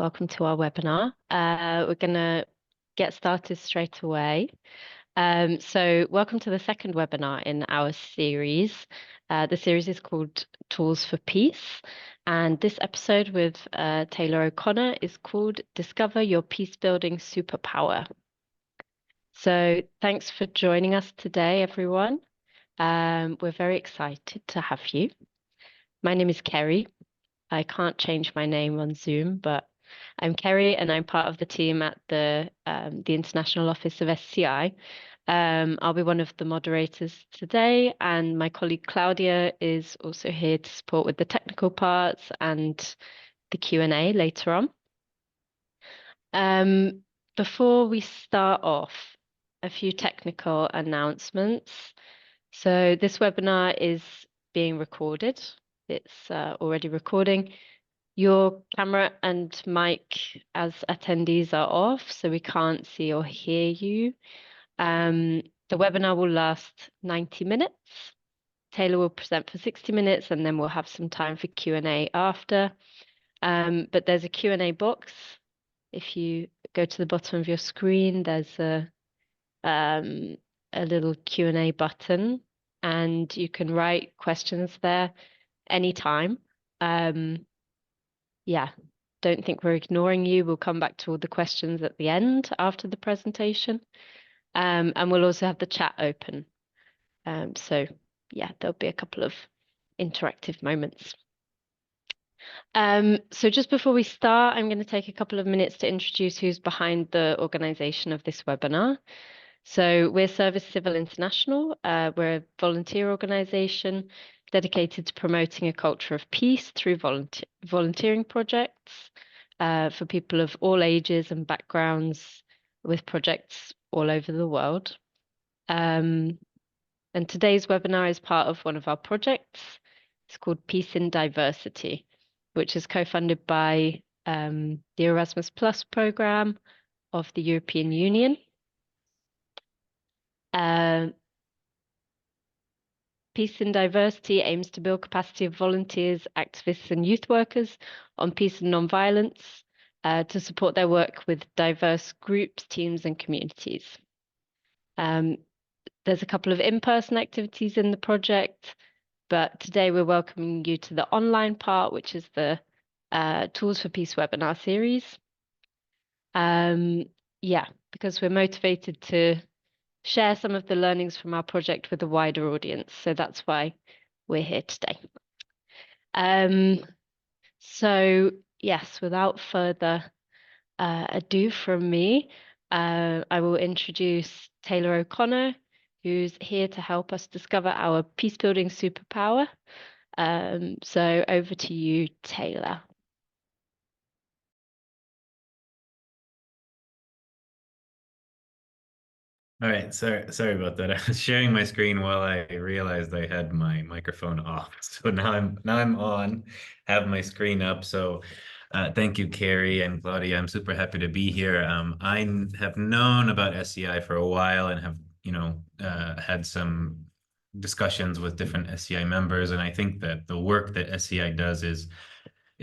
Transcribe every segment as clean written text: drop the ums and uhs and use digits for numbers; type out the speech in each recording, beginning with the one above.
Welcome to our webinar. We're going to get started straight away. So welcome to the second webinar in our series. The series is called Tools for Peace, and this episode with Taylor O'Connor is called Discover Your Peacebuilding Superpower. So thanks for joining us today, everyone. We're very excited to have you. My name is Kerry. I can't change my name on Zoom, but I'm Kerry, and I'm part of the team at the International Office of SCI. I'll be one of the moderators today, and my colleague Claudia is also here to support with the technical parts and the Q&A later on. Before we start off, a few technical announcements. So this webinar is being recorded. It's already recording. Your camera and mic as attendees are off, so we can't see or hear you. The webinar will last 90 minutes. Taylor will present for 60 minutes, and then we'll have some time for Q&A after. But there's a Q&A box. If you go to the bottom of your screen, there's a little Q&A button, and you can write questions there anytime. Yeah, don't think we're ignoring you. We'll come back to all the questions at the end after the presentation. And we'll also have the chat open. So yeah, there'll be a couple of interactive moments. So just before we start, I'm going to take a couple of minutes to introduce who's behind the organization of this webinar. So we're Service Civil International. We're a volunteer organization dedicated to promoting a culture of peace through volunteering projects for people of all ages and backgrounds, with projects all over the world. And today's webinar is part of one of our projects. It's called Peace in Diversity, which is co-funded by the Erasmus Plus program of the European Union. Peace in Diversity aims to build capacity of volunteers, activists, and youth workers on peace and non-violence to support their work with diverse groups, teams, and communities. There's a couple of in-person activities in the project, but today we're welcoming you to the online part, which is the Tools for Peace webinar series. Yeah, because we're motivated to share some of the learnings from our project with a wider audience. So that's why we're here today. So yes, without further ado from me, I will introduce Taylor O'Connor, who's here to help us discover our peacebuilding superpower. So over to you, Taylor. All right, sorry about that. I was sharing my screen while I realized I had my microphone off. So now I'm on, have my screen up. So thank you, Carrie and Claudia. I'm super happy to be here. I have known about SCI for a while and have, had some discussions with different SCI members. And I think that the work that SCI does is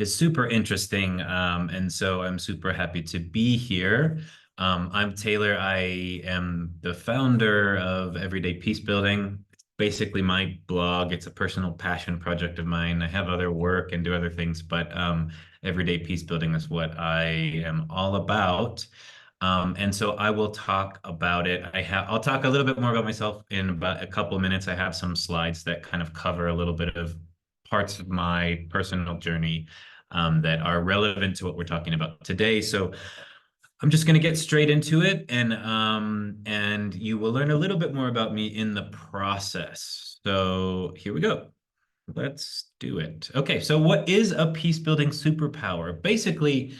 super interesting. And so I'm super happy to be here. I'm Taylor. I am the founder of Everyday Peacebuilding. It's basically my blog. It's a personal passion project of mine. I have other work and do other things, but Everyday Peacebuilding is what I am all about. And so I will talk about it. I'll talk a little bit more about myself in about a couple of minutes. I have some slides that kind of cover a little bit of parts of my personal journey that are relevant to what we're talking about today. So I'm just going to get straight into it, and you will learn a little bit more about me in the process. So here we go. Let's do it. Okay, so what is a peacebuilding superpower? Basically,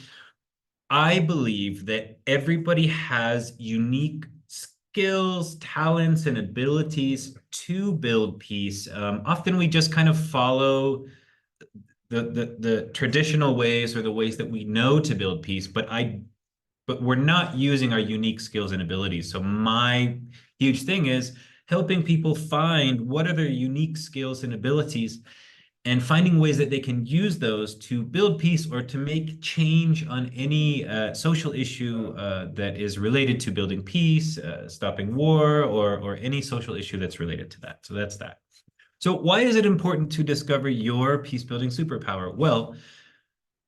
I believe that everybody has unique skills, talents, and abilities to build peace. Often we just kind of follow the traditional ways or the ways that we know to build peace, but we're not using our unique skills and abilities. So my huge thing is helping people find what are their unique skills and abilities and finding ways that they can use those to build peace or to make change on any social issue that is related to building peace, stopping war, or any social issue that's related to that. So that's that. So why is it important to discover your peace-building superpower? Well,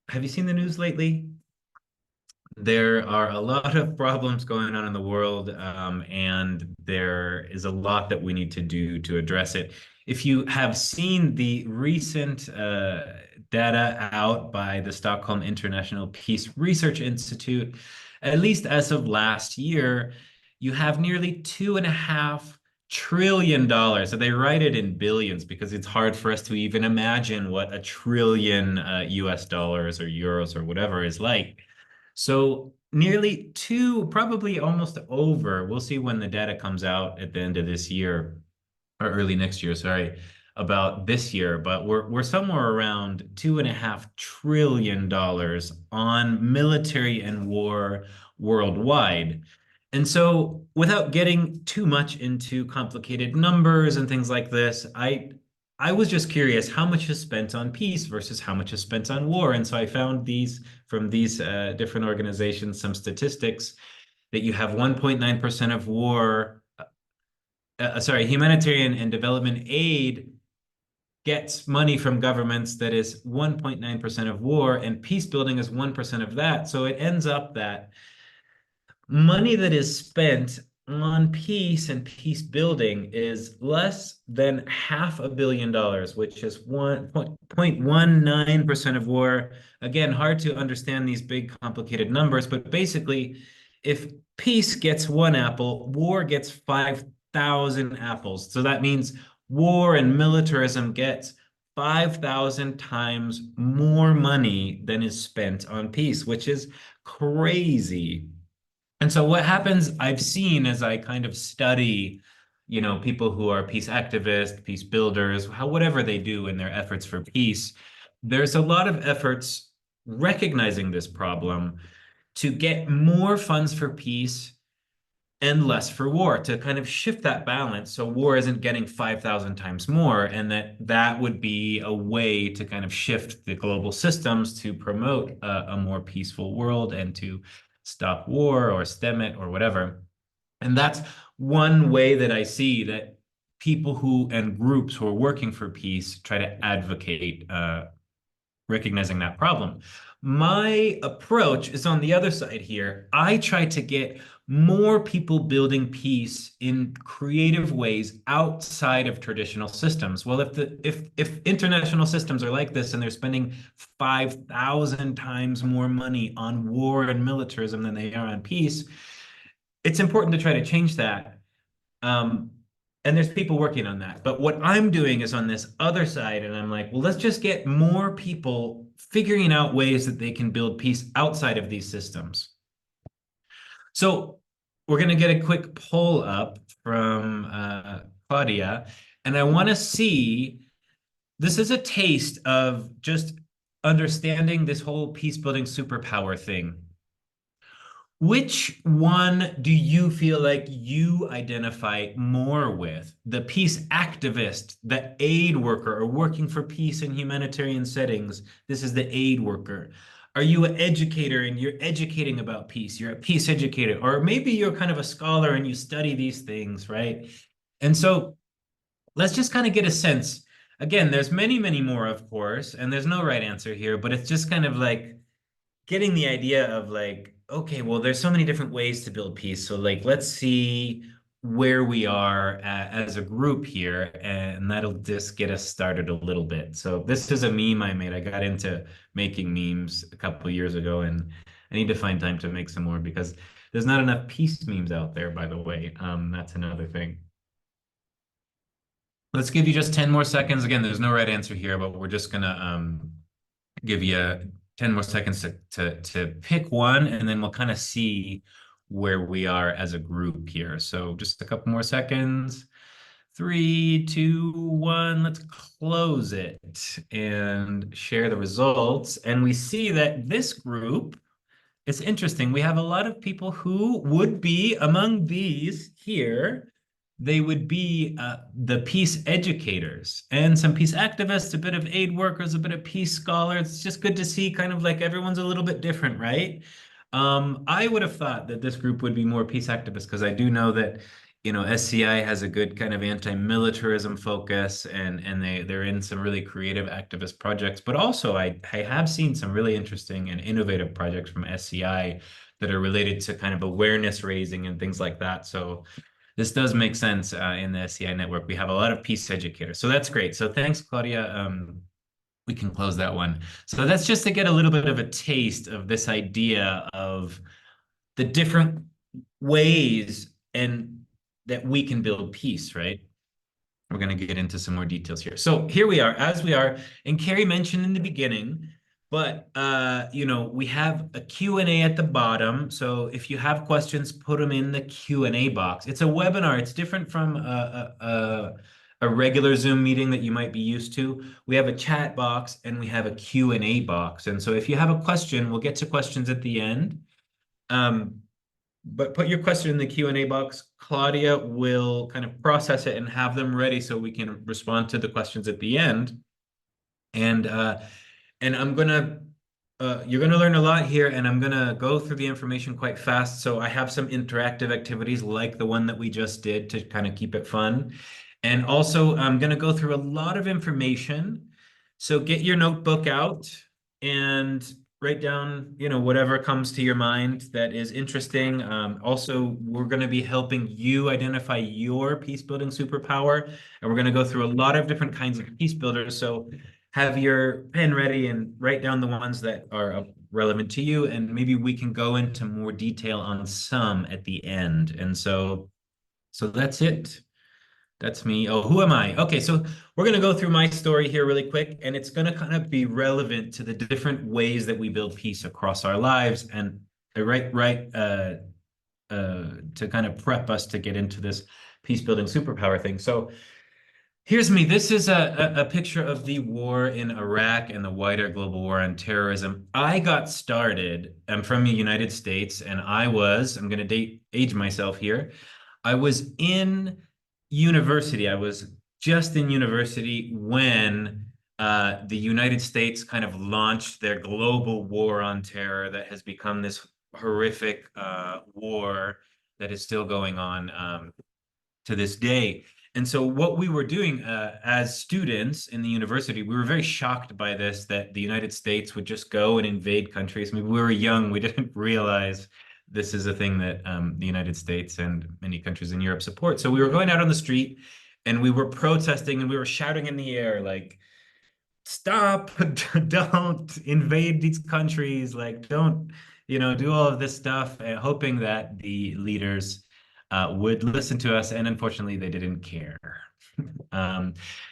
have you seen the news lately? There are a lot of problems going on in the world, and there is a lot that we need to do to address it. If you have seen the recent data out by the Stockholm International Peace Research Institute, at least as of last year, you have nearly $2.5 trillion. So they write it in billions because it's hard for us to even imagine what a trillion US dollars or euros or whatever is like. So nearly two, probably almost over. We'll see when the data comes out at the end of this year or early next year, sorry, about this year, but we're somewhere around $2.5 trillion on military and war worldwide. And so without getting too much into complicated numbers and things like this, I was just curious how much is spent on peace versus how much is spent on war. And so I found these from these different organizations, some statistics that you have 1.9% of war, humanitarian and development aid gets money from governments that is 1.9% of war, and peace building is 1% of that. So it ends up that money that is spent on peace and peace building is less than $500 million, which is 1.19% of war. Again, hard to understand these big complicated numbers, but basically, if peace gets one apple, war gets 5,000 apples. So that means war and militarism gets 5,000 times more money than is spent on peace, which is crazy. And so what happens, I've seen as I kind of study, people who are peace activists, peace builders, whatever they do in their efforts for peace, there's a lot of efforts recognizing this problem to get more funds for peace and less for war, to kind of shift that balance so war isn't getting 5,000 times more, and that would be a way to kind of shift the global systems to promote a more peaceful world and to stop war or stem it or whatever. And that's one way that I see that people who and groups who are working for peace try to advocate recognizing that problem. My approach is on the other side here. I try to get more people building peace in creative ways outside of traditional systems. Well, if international systems are like this and they're spending 5,000 times more money on war and militarism than they are on peace, it's important to try to change that. And there's people working on that. But what I'm doing is on this other side, and I'm like, well, let's just get more people figuring out ways that they can build peace outside of these systems. So we're going to get a quick poll up from Claudia, and I want to see, this is a taste of just understanding this whole peace building superpower thing. Which one do you feel like you identify more with? The peace activist, the aid worker, or working for peace in humanitarian settings? This is the aid worker. Are you an educator and you're educating about peace? You're a peace educator, or maybe you're kind of a scholar and you study these things, right? And so let's just kind of get a sense. Again, there's many, many more, of course, and there's no right answer here, but it's just kind of like getting the idea of like, okay, well, there's so many different ways to build peace. So like, let's see where we are as a group here, and that'll just get us started a little bit. So this is a meme I made. I got into making memes a couple of years ago, and I need to find time to make some more because there's not enough peace memes out there, by the way. That's another thing. Let's give you just 10 more seconds. Again, there's no right answer here, but we're just gonna give you 10 more seconds to pick one, and then we'll kind of see where we are as a group here. So just a couple more seconds. 3, 2, 1, let's close it and share the results. And we see that this group, it's interesting. We have a lot of people who would be among these here. they would be the peace educators and some peace activists, a bit of aid workers, a bit of peace scholars. It's just good to see kind of like everyone's a little bit different, right? I would have thought that this group would be more peace activists because I do know that, SCI has a good kind of anti-militarism focus and they're in some really creative activist projects. But also I have seen some really interesting and innovative projects from SCI that are related to kind of awareness raising and things like that. So this does make sense in the SCI network. We have a lot of peace educators. So that's great. So thanks, Claudia. We can close that one. So that's just to get a little bit of a taste of this idea of the different ways and that we can build peace, right? We're going to get into some more details here. So here we are, as we are, and Carrie mentioned in the beginning, but we have a Q&A at the bottom. So if you have questions, put them in the Q&A box. It's a webinar. It's different from a regular Zoom meeting that you might be used to. We have a chat box and we have a Q&A box. And so if you have a question, we'll get to questions at the end. But put your question in the Q&A box. Claudia will kind of process it and have them ready so we can respond to the questions at the end. And I'm gonna you're gonna learn a lot here, and I'm gonna go through the information quite fast. So I have some interactive activities like the one that we just did to kind of keep it fun. And also I'm gonna go through a lot of information. So get your notebook out and write down, whatever comes to your mind that is interesting. Also, we're going to be helping you identify your peace building superpower, and we're going to go through a lot of different kinds of peace builders. So have your pen ready and write down the ones that are relevant to you, and maybe we can go into more detail on some at the end. And so that's it. That's me. Oh, who am I? Okay, so we're going to go through my story here really quick, and it's going to kind of be relevant to the different ways that we build peace across our lives, and to kind of prep us to get into this peace building superpower thing. So here's me. This is a picture of the war in Iraq and the wider global war on terrorism. I got started. I'm from the United States, and I'm going to age myself here. I was in university. I was just in university when the United States kind of launched their global war on terror that has become this horrific war that is still going on to this day. And so what we were doing as students in the university, we were very shocked by this, that the United States would just go and invade countries. I mean, we were young. We didn't realize this is a thing that the United States and many countries in Europe support. So we were going out on the street and we were protesting and we were shouting in the air, like, stop, don't invade these countries, like, don't, do all of this stuff, hoping that the leaders would listen to us. And unfortunately, they didn't care.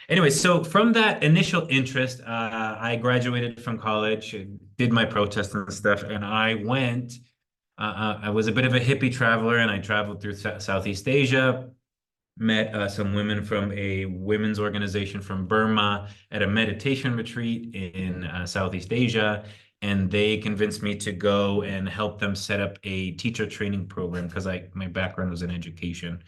Anyway, so from that initial interest, I graduated from college, did my protest and stuff, and I was a bit of a hippie traveler, and I traveled through Southeast Asia, met some women from a women's organization from Burma at a meditation retreat in Southeast Asia. And they convinced me to go and help them set up a teacher training program because my background was in education.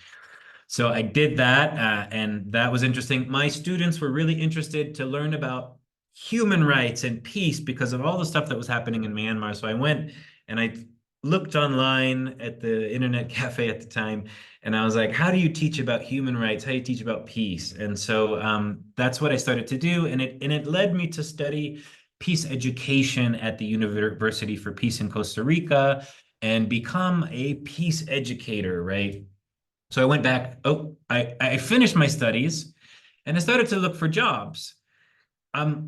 So I did that, and that was interesting. My students were really interested to learn about human rights and peace because of all the stuff that was happening in Myanmar. So I went and I looked online at the internet cafe at the time, and I was like, how do you teach about human rights? How do you teach about peace? And so that's what I started to do. And it led me to study peace education at the University for Peace in Costa Rica and become a peace educator, right? So I went back, I finished my studies and I started to look for jobs. From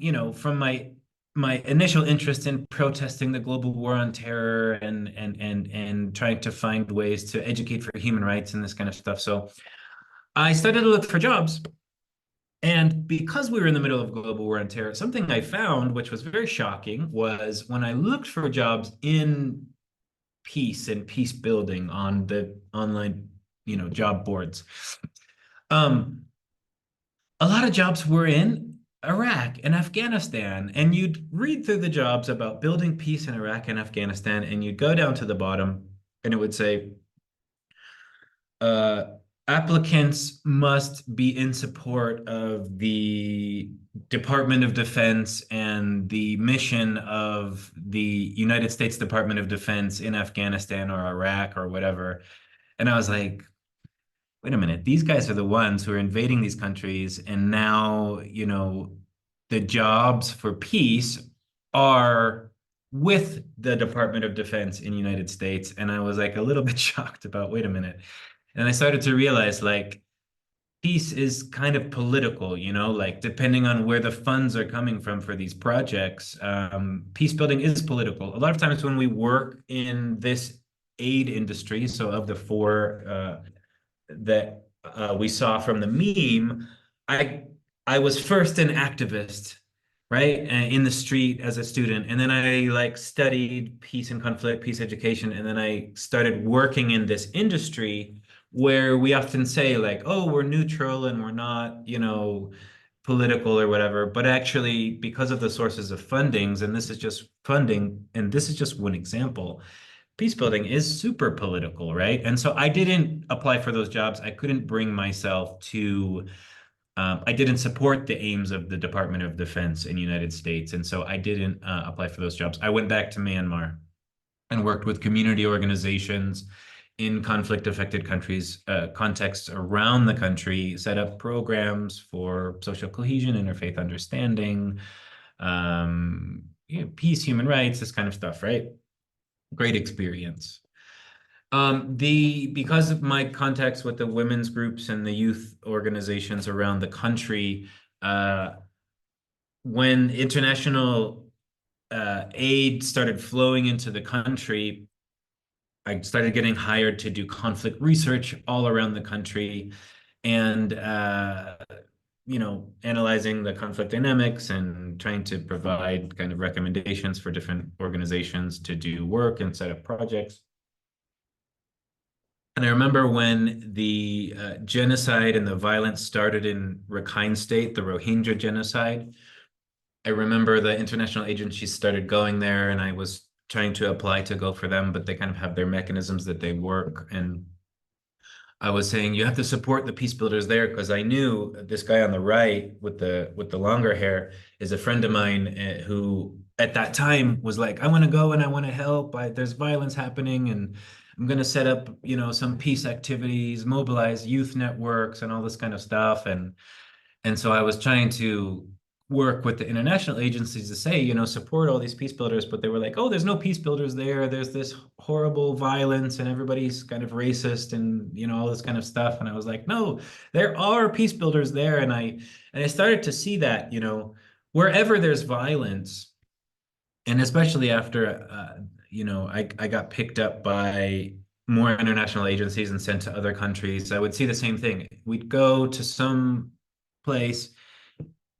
my initial interest in protesting the global war on terror and trying to find ways to educate for human rights and this kind of stuff. So I started to look for jobs. And because we were in the middle of global war on terror, something I found, which was very shocking, was when I looked for jobs in peace and peace building on the online, job boards. A lot of jobs were in Iraq and Afghanistan, and you'd read through the jobs about building peace in Iraq and Afghanistan, and you'd go down to the bottom, and it would say, applicants must be in support of the Department of Defense and the mission of the United States Department of Defense in Afghanistan or Iraq or whatever. And I was like, wait a minute, these guys are the ones who are invading these countries, and now, the jobs for peace are with the Department of Defense in the United States. And I was like a little bit shocked about, wait a minute. And I started to realize like peace is kind of political, like depending on where the funds are coming from for these projects, peace building is political. A lot of times when we work in this aid industry, so of the four that we saw from the meme, I I was first an activist, right, in the street as a student, and then I like studied peace and conflict, peace education, and then I started working in this industry where we often say like, oh, we're neutral and we're not, political or whatever, but actually because of the sources of fundings, and this is just funding, and this is just one example, peace building is super political, right? And so I didn't apply for those jobs. I couldn't bring myself to, I didn't support the aims of the Department of Defense in the United States. And so I didn't apply for those jobs. I went back to Myanmar and worked with community organizations in conflict affected countries, contexts around the country, set up programs for social cohesion, interfaith understanding, peace, human rights, this kind of stuff, right? Great experience. Because of my contacts with the women's groups and the youth organizations around the country, when international aid started flowing into the country, I started getting hired to do conflict research all around the country and analyzing the conflict dynamics and trying to provide kind of recommendations for different organizations to do work and set up projects. And I remember when the genocide and the violence started in Rakhine State, the Rohingya genocide. I remember the international agencies started going there, and I was trying to apply to go for them, but they kind of have their mechanisms that they work. And I was saying you have to support the peace builders there because I knew this guy on the right with the longer hair is a friend of mine who at that time was like, I want to go and I want to help. There's violence happening and I'm going to set up, some peace activities, mobilize youth networks and all this kind of stuff. And so I was trying to work with the international agencies to say, support all these peace builders, but they were like, oh, there's no peace builders there. There's this horrible violence and everybody's kind of racist and, all this kind of stuff. And I was like, no, there are peace builders there. And I started to see that, wherever there's violence, and especially after, I got picked up by more international agencies and sent to other countries, I would see the same thing. We'd go to some place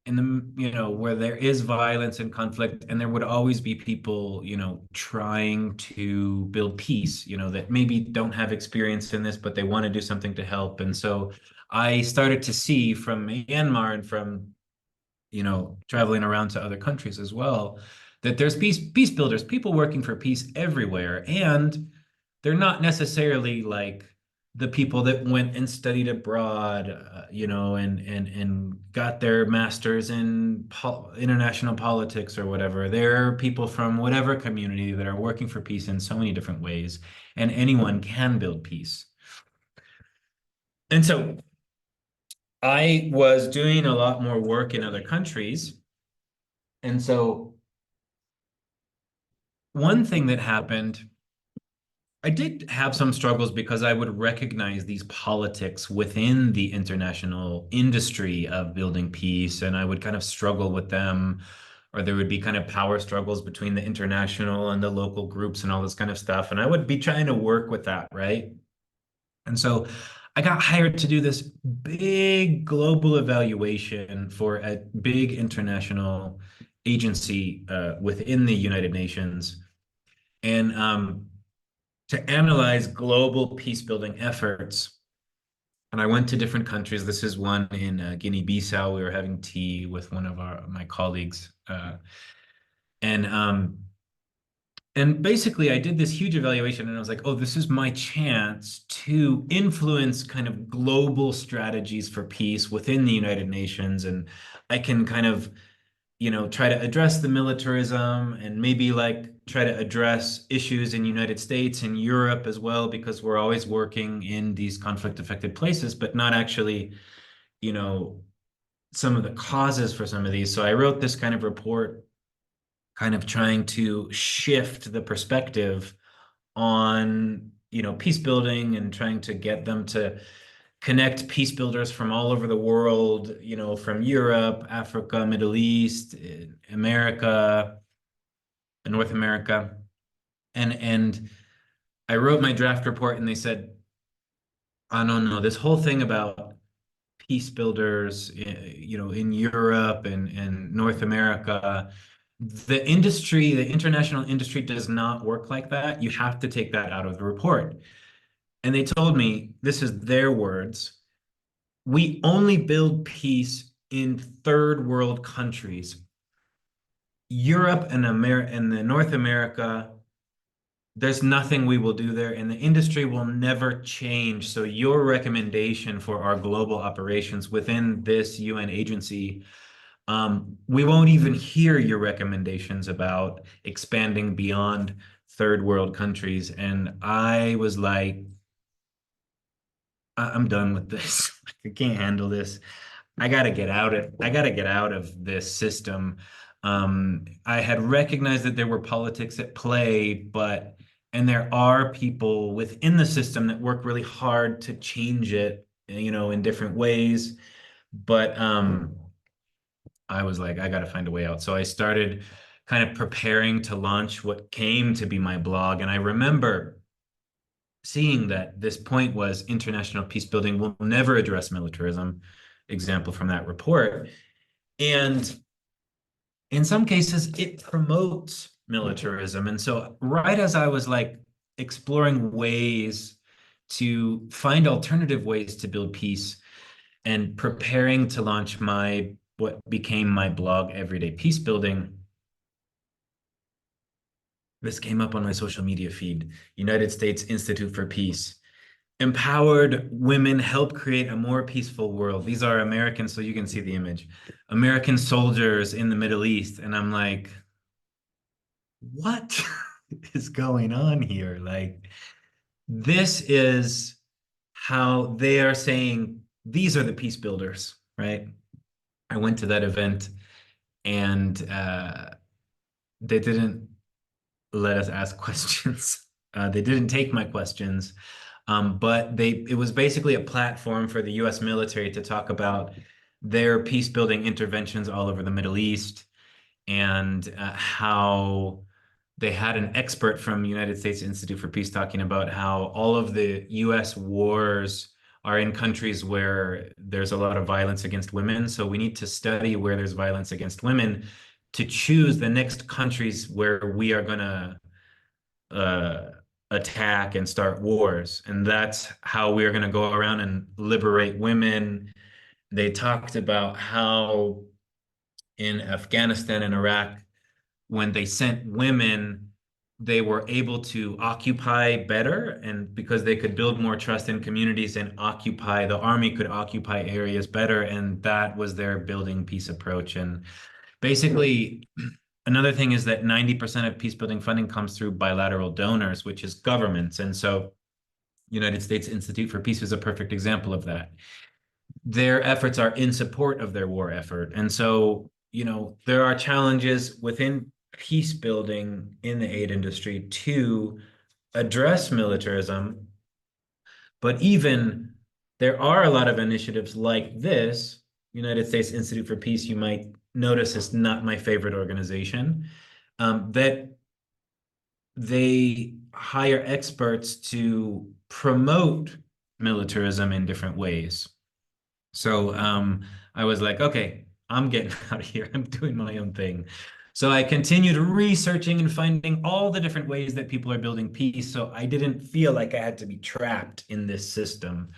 in the where there is violence and conflict, and there would always be people trying to build peace, that maybe don't have experience in this but they want to do something to help. And so I started to see from Myanmar and from traveling around to other countries as well, that there's peace builders, people working for peace everywhere, and they're not necessarily like the people that went and studied abroad, and got their masters in international politics or whatever. They're people from whatever community that are working for peace in so many different ways, and anyone can build peace. And so I was doing a lot more work in other countries. And so one thing that happened, I did have some struggles because I would recognize these politics within the international industry of building peace, and I would kind of struggle with them, or there would be kind of power struggles between the international and the local groups and all this kind of stuff. And I would be trying to work with that, right? And so I got hired to do this big global evaluation for a big international agency within the United Nations. And to analyze global peace building efforts. And I went to different countries. This is one in Guinea-Bissau. We were having tea with one of my colleagues. And And basically, I did this huge evaluation and I was like, oh, this is my chance to influence kind of global strategies for peace within the United Nations. And I can kind of, try to address the militarism and maybe like try to address issues in United States and Europe as well, because we're always working in these conflict affected places, but not actually, you know, some of the causes for some of these. So I wrote this kind of report kind of trying to shift the perspective on peace building and trying to get them to connect peace builders from all over the world, from Europe, Africa, Middle East, America, North America. And I wrote my draft report and they said, oh no, this whole thing about peace builders, in Europe and North America, the industry, the international industry does not work like that. You have to take that out of the report. And they told me, this is their words, we only build peace in third world countries. Europe and the North America, there's nothing we will do there, and the industry will never change. So your recommendation for our global operations within this UN agency, we won't even hear your recommendations about expanding beyond third world countries. And I was like, I'm done with this. I can't handle this. I gotta get out of this system. I had recognized that there were politics at play, and there are people within the system that work really hard to change it, in different ways. But I was like, I gotta find a way out. So I started kind of preparing to launch what came to be my blog. And I remember seeing that this point was international peace building will never address militarism, example from that report. And in some cases, it promotes militarism. And so, right as I was like exploring ways to find alternative ways to build peace and preparing to launch what became my blog, Everyday Peace Building, this came up on my social media feed. United States Institute for Peace. Empowered women help create a more peaceful world. These are American, so you can see the image. American soldiers in the Middle East. And I'm like, what is going on here? Like, this is how they are saying these are the peace builders, right? I went to that event and they didn't let us ask questions. They didn't take my questions. But it was basically a platform for the US military to talk about their peace building interventions all over the Middle East and how they had an expert from United States Institute for Peace talking about how all of the US wars are in countries where there's a lot of violence against women. So we need to study where there's violence against women to choose the next countries where we are going to attack and start wars. And that's how we're going to go around and liberate women. They talked about how in Afghanistan and Iraq, when they sent women, they were able to occupy better. And because they could build more trust in communities and the army could occupy areas better. And that was their building peace approach. And basically, another thing is that 90% of peace building funding comes through bilateral donors, which is governments. And so United States Institute for Peace is a perfect example of that. Their efforts are in support of their war effort. And so, there are challenges within peace building in the aid industry to address militarism. But even there are a lot of initiatives like this. United States Institute for Peace, you might notice, is not my favorite organization, that they hire experts to promote militarism in different ways. So I was like, okay, I'm getting out of here. I'm doing my own thing. So I continued researching and finding all the different ways that people are building peace. So I didn't feel like I had to be trapped in this system.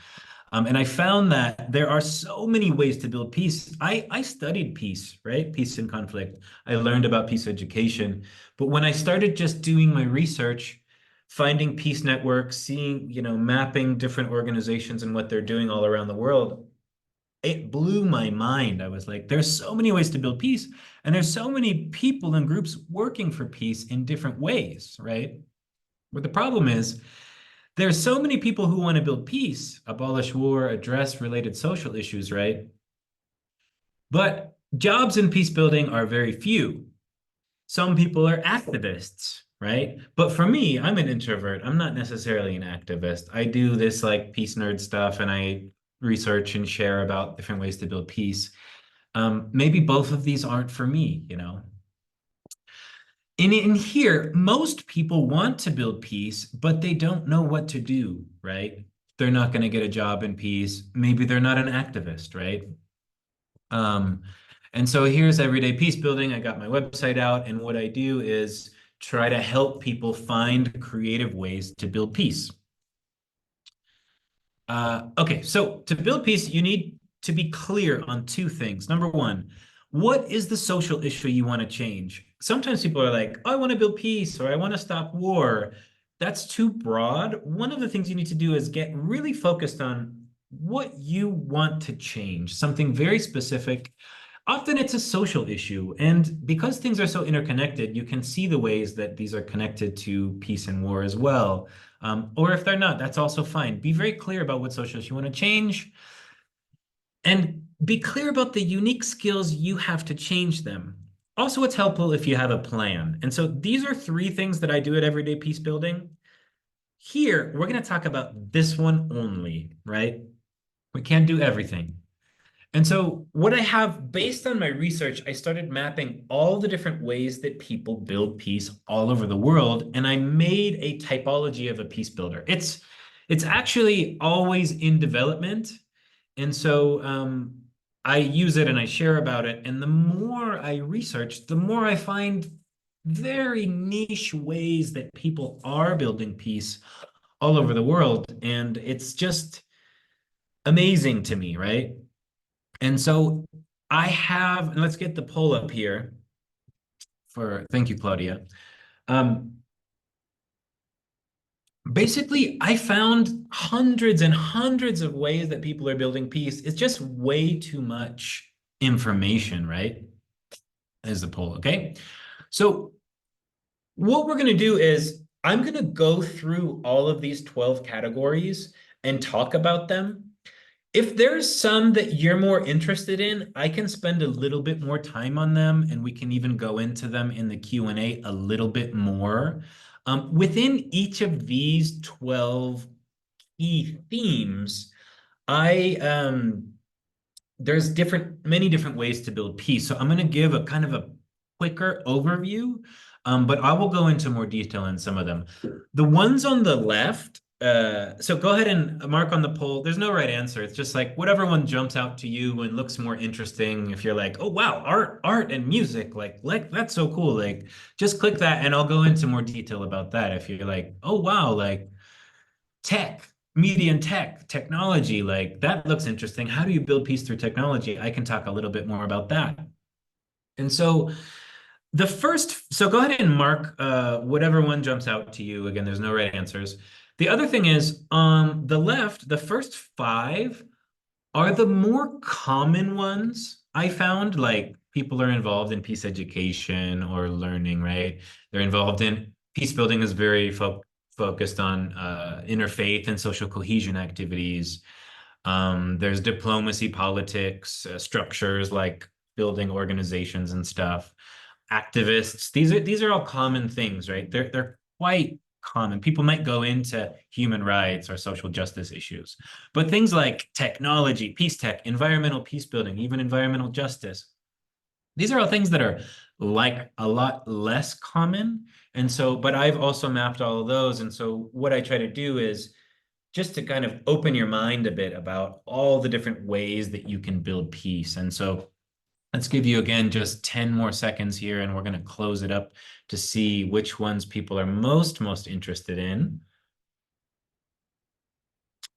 And I found that there are so many ways to build peace. I studied peace, right? Peace and conflict. I learned about peace education. But when I started just doing my research, finding peace networks, seeing, mapping different organizations and what they're doing all around the world, it blew my mind. I was like, there's so many ways to build peace, and there's so many people and groups working for peace in different ways, right? But the problem is, there's so many people who want to build peace, abolish war, address related social issues, right? But jobs in peace building are very few. Some people are activists, right? But for me, I'm an introvert. I'm not necessarily an activist. I do this like peace nerd stuff, and I research and share about different ways to build peace. Maybe both of these aren't for me. In here, most people want to build peace, but they don't know what to do, right? They're not going to get a job in peace. Maybe they're not an activist, right? Um, and so here's Everyday Peace Building. I got my website out, and what I do is try to help people find creative ways to build peace. Okay, so to build peace, you need to be clear on two things. Number one, what is the social issue you want to change? Sometimes people are like, oh, I want to build peace, or I want to stop war. That's too broad. One of the things you need to do is get really focused on what you want to change, something very specific. Often it's a social issue. And because things are so interconnected, you can see the ways that these are connected to peace and war as well. Or if they're not, that's also fine. Be very clear about what social issues you want to change, and be clear about the unique skills you have to change them. Also, it's helpful if you have a plan. And so these are three things that I do at Everyday Peace Building. Here, we're going to talk about this one only, right? We can't do everything. And so what I have, based on my research, I started mapping all the different ways that people build peace all over the world, and I made a typology of a peace builder. It's actually always in development, and so I use it and I share about it. And the more I research, the more I find very niche ways that people are building peace all over the world, and it's just amazing to me, right? And so I have, and let's get the poll up here thank you, Claudia. Basically, I found hundreds and hundreds of ways that people are building peace. It's just way too much information, right? There's the poll, okay? So what we're going to do is I'm going to go through all of these 12 categories and talk about them. If there's some that you're more interested in, I can spend a little bit more time on them, and we can even go into them in the Q&A a little bit more. Within each of these 12 key themes, there's many different ways to build peace. So I'm going to give a kind of a quicker overview, but I will go into more detail in some of them. The ones on the left, so go ahead and mark on the poll. There's no right answer. It's just like whatever one jumps out to you and looks more interesting. If you're like, oh wow, art and music, like that's so cool. Like just click that, and I'll go into more detail about that. If you're like, oh wow, like tech, media and technology, like that looks interesting. How do you build peace through technology? I can talk a little bit more about that. And so so go ahead and mark whatever one jumps out to you. Again, there's no right answers. The other thing is on the left, the first 5 are the more common ones I found. Like people are involved in peace education or learning, right? They're involved in peace building is very focused on interfaith and social cohesion activities. There's diplomacy, politics, structures like building organizations and stuff. Activists. These are all common things, right? They're quite common. People might go into human rights or social justice issues, but things like technology, peace tech, environmental peace building, even environmental justice, these are all things that are like a lot less common. And so, but I've also mapped all of those. And so what I try to do is just to kind of open your mind a bit about all the different ways that you can build peace. And so let's give you again just 10 more seconds here, and we're going to close it up to see which ones people are most interested in.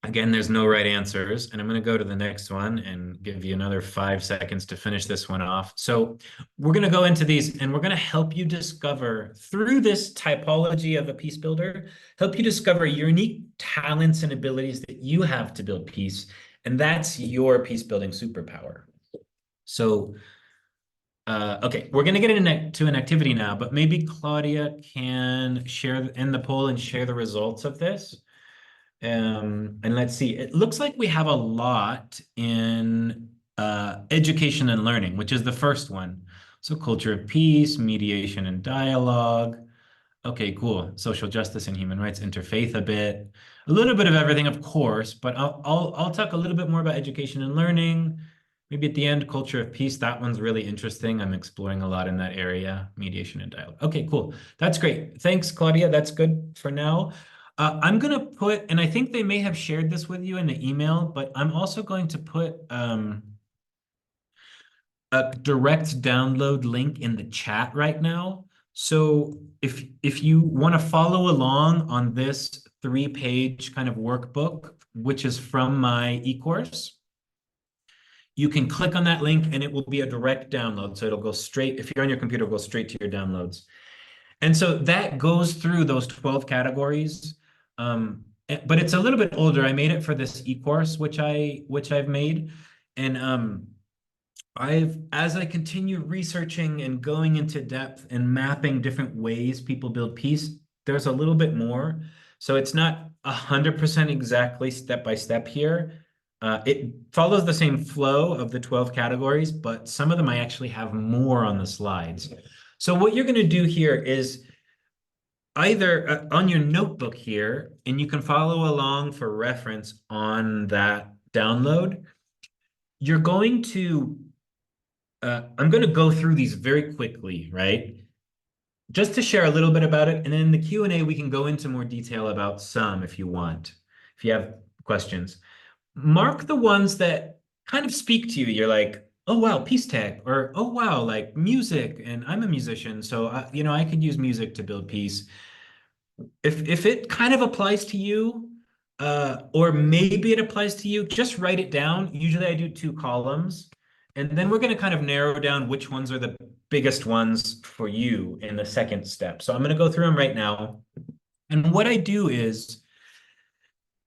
Again, there's no right answers, and I'm going to go to the next one and give you another 5 seconds to finish this one off. So we're going to go into these, and we're going to help you discover through this typology of a peace builder, help you discover unique talents and abilities that you have to build peace, and that's your peace building superpower. So, okay, we're going to get into an activity now, but maybe Claudia can share in the poll and share the results of this. And let's see, it looks like we have a lot in education and learning, which is the first one. So culture of peace, mediation and dialogue. Okay, cool. Social justice and human rights, interfaith a little bit of everything, of course, but I'll talk a little bit more about education and learning. Maybe at the end, culture of peace. That one's really interesting. I'm exploring a lot in that area, mediation and dialogue. Okay, cool. That's great. Thanks, Claudia. That's good for now. I'm going to put, and I think they may have shared this with you in the email, but I'm also going to put a direct download link in the chat right now. So if you want to follow along on this 3-page kind of workbook, which is from my e-course, you can click on that link and it will be a direct download. So it'll go straight, if you're on your computer, it'll go straight to your downloads. And so that goes through those 12 categories. But it's a little bit older. I made it for this e-course, which I've made. And as I continue researching and going into depth and mapping different ways people build peace, there's a little bit more. So it's not 100% exactly step by step here. It follows the same flow of the 12 categories, but some of them I actually have more on the slides. So what you're going to do here is either on your notebook here, and you can follow along for reference on that download, you're going to, I'm going to go through these very quickly, right? Just to share a little bit about it. And then in the Q&A, we can go into more detail about some if you want, if you have questions. Mark the ones that kind of speak to you. You're like, oh, wow, peace tech, or, oh, wow, like music. And I'm a musician, so, I could use music to build peace. If it kind of applies to you, or maybe it applies to you, just write it down. Usually I do 2 columns, and then we're going to kind of narrow down which ones are the biggest ones for you in the second step. So I'm going to go through them right now. And what I do is,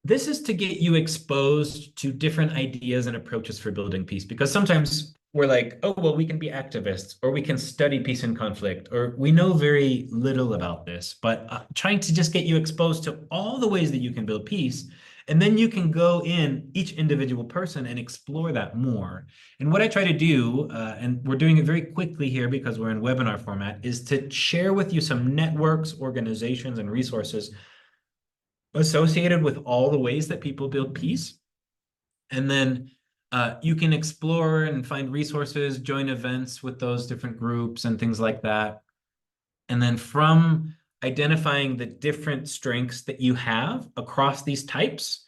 this is to get you exposed to different ideas and approaches for building peace, because sometimes we're like, oh, well, we can be activists, or we can study peace and conflict, or we know very little about this, but trying to just get you exposed to all the ways that you can build peace. And then you can go in each individual person and explore that more. And what I try to do, and we're doing it very quickly here because we're in webinar format, is to share with you some networks, organizations, and resources associated with all the ways that people build peace. And then you can explore and find resources, join events with those different groups and things like that. And then from identifying the different strengths that you have across these types,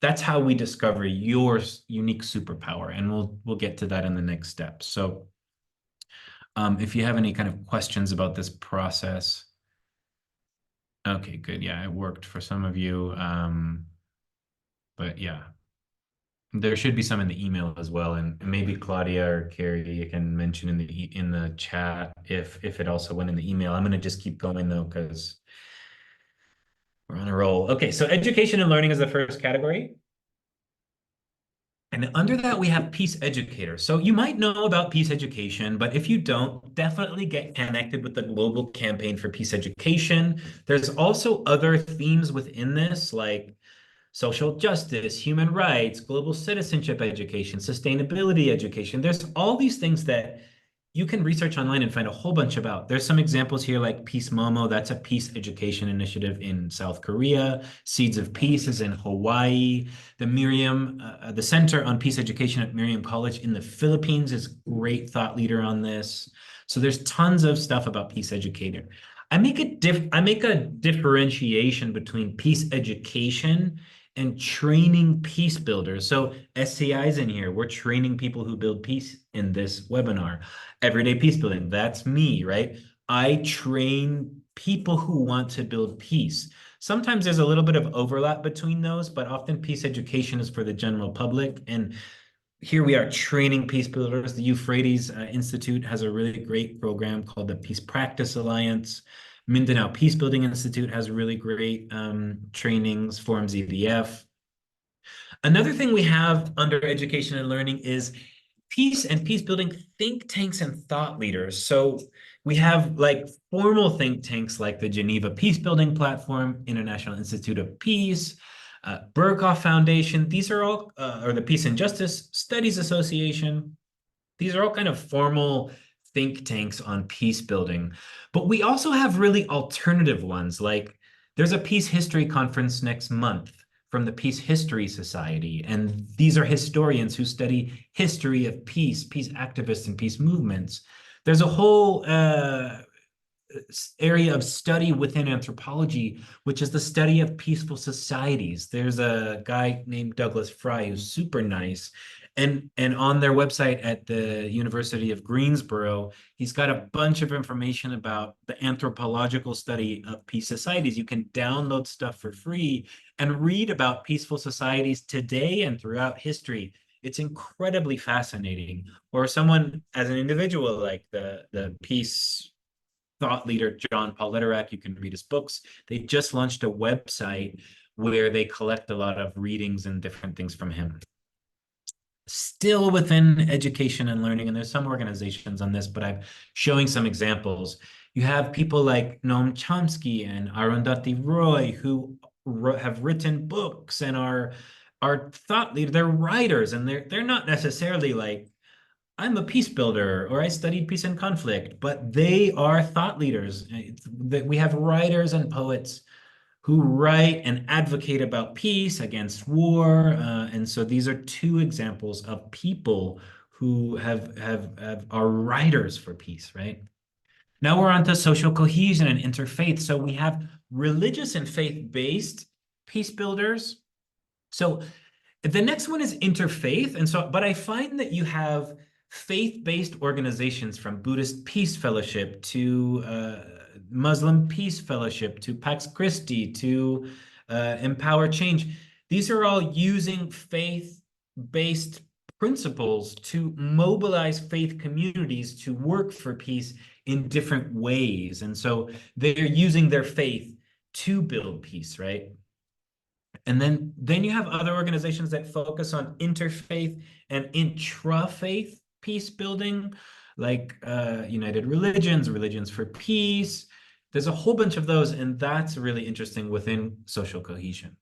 that's how we discover your unique superpower. And we'll get to that in the next step. So if you have any kind of questions about this process. Okay, good. Yeah, it worked for some of you. But yeah, there should be some in the email as well. And maybe Claudia or Carrie, you can mention in the chat if it also went in the email. I'm going to just keep going though, because we're on a roll. Okay, so education and learning is the first category. And under that, we have peace educator. So you might know about peace education, but if you don't, definitely get connected with the global campaign for peace education. There's also other themes within this, like social justice, human rights, global citizenship education, sustainability education. There's all these things that you can research online and find a whole bunch about. There's some examples here like Peace Momo, that's a peace education initiative in South Korea. Seeds of Peace is in Hawaii. The Center on Peace Education at Miriam College in the Philippines is a great thought leader on this. So there's tons of stuff about peace educator. I make a differentiation between peace education and training peace builders. So SCI's in here. We're training people who build peace in this webinar. Everyday peace building, that's me, right? I train people who want to build peace. Sometimes there's a little bit of overlap between those, but often peace education is for the general public. And here we are training peace builders. The Euphrates Institute has a really great program called the Peace Practice Alliance. Mindanao Peacebuilding Institute has really great trainings, Forums EDF. Another thing we have under education and learning is peace and peace building think tanks and thought leaders. So we have like formal think tanks like the Geneva Peacebuilding Platform, International Institute of Peace, Berghoff Foundation. These are all, or the Peace and Justice Studies Association. These are all kind of formal think tanks on peace building. But we also have really alternative ones, like there's a peace history conference next month from the Peace History Society. And these are historians who study history of peace, peace activists, and peace movements. There's a whole area of study within anthropology, which is the study of peaceful societies. There's a guy named Douglas Fry who's super nice. And on their website at the University of Greensboro, he's got a bunch of information about the anthropological study of peace societies. You can download stuff for free and read about peaceful societies today and throughout history. It's incredibly fascinating. Or someone as an individual, like the peace thought leader, John Paul Lederach, you can read his books. They just launched a website where they collect a lot of readings and different things from him. Still within education and learning, and there's some organizations on this, but I'm showing some examples. You have people like Noam Chomsky and Arundhati Roy who have written books and are thought leaders. They're writers, and they're not necessarily like, I'm a peace builder or I studied peace and conflict, but they are thought leaders. We have writers and poets who write and advocate about peace against war. And so these are two examples of people who are writers for peace, right? Now we're on to social cohesion and interfaith. So we have religious and faith-based peace builders. So the next one is interfaith. And so, but I find that you have faith-based organizations from Buddhist Peace Fellowship to Muslim Peace Fellowship to Pax Christi to Empower Change. These are all using faith-based principles to mobilize faith communities to work for peace in different ways. And so they're using their faith to build peace, right? And then you have other organizations that focus on interfaith and intra-faith peace building, like United Religions, Religions for Peace. There's a whole bunch of those, and that's really interesting within social cohesion.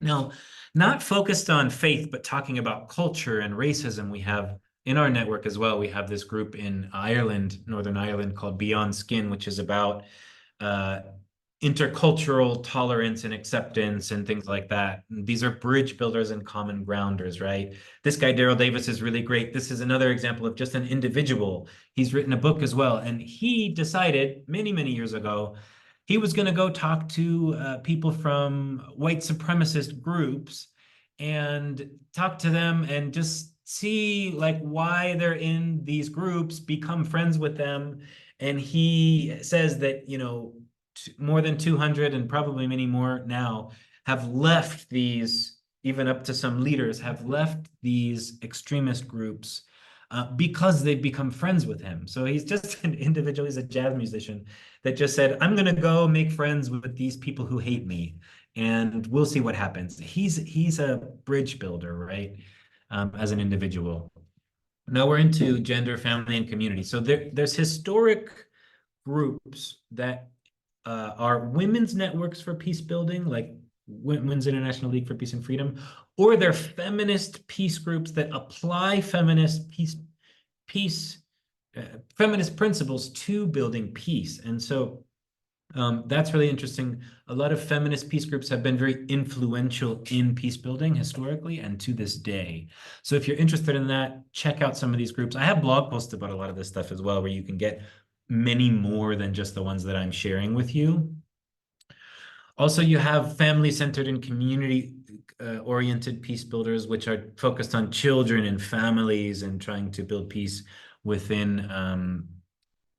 Now, not focused on faith, but talking about culture and racism, we have in our network as well, we have this group in Ireland, Northern Ireland, called Beyond Skin, which is about intercultural tolerance and acceptance and things like that. And these are bridge builders and common grounders, right? This guy, Daryl Davis, is really great. This is another example of just an individual. He's written a book as well. And he decided many, many years ago, he was going to go talk to people from white supremacist groups and talk to them and just see like why they're in these groups, become friends with them. And he says that, you know, more than 200 and probably many more now have left these, even up to some leaders have left these extremist groups because they've become friends with him. So he's just an individual, he's a jazz musician that just said, I'm going to go make friends with these people who hate me and we'll see what happens. He's a bridge builder, right? As an individual. Now we're into gender, family, and community. So there's historic groups that are women's networks for peace building, like Women's International League for Peace and Freedom, or they're feminist peace groups that apply feminist feminist principles to building peace. And so that's really interesting. A lot of feminist peace groups have been very influential in peace building historically and to this day. So if you're interested in that, check out some of these groups. I have blog posts about a lot of this stuff as well, where you can get many more than just the ones that I'm sharing with you. Also, you have family-centered and community-oriented peace builders, which are focused on children and families and trying to build peace within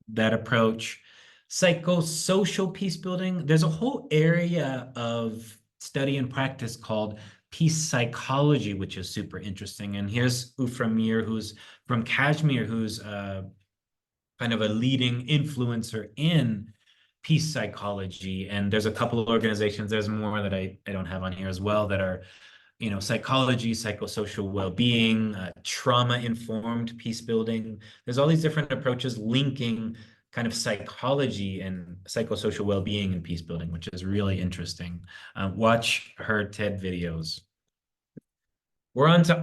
that approach. Psychosocial peace building. There's a whole area of study and practice called peace psychology, which is super interesting. And here's Uframir, who's from Kashmir, who's kind of a leading influencer in peace psychology. And there's a couple of organizations, there's more that I don't have on here as well, that are, you know, psychology, psychosocial well-being, trauma-informed peace building. There's all these different approaches linking kind of psychology and psychosocial well-being and peace building, which is really interesting. Watch her TED videos. We're on to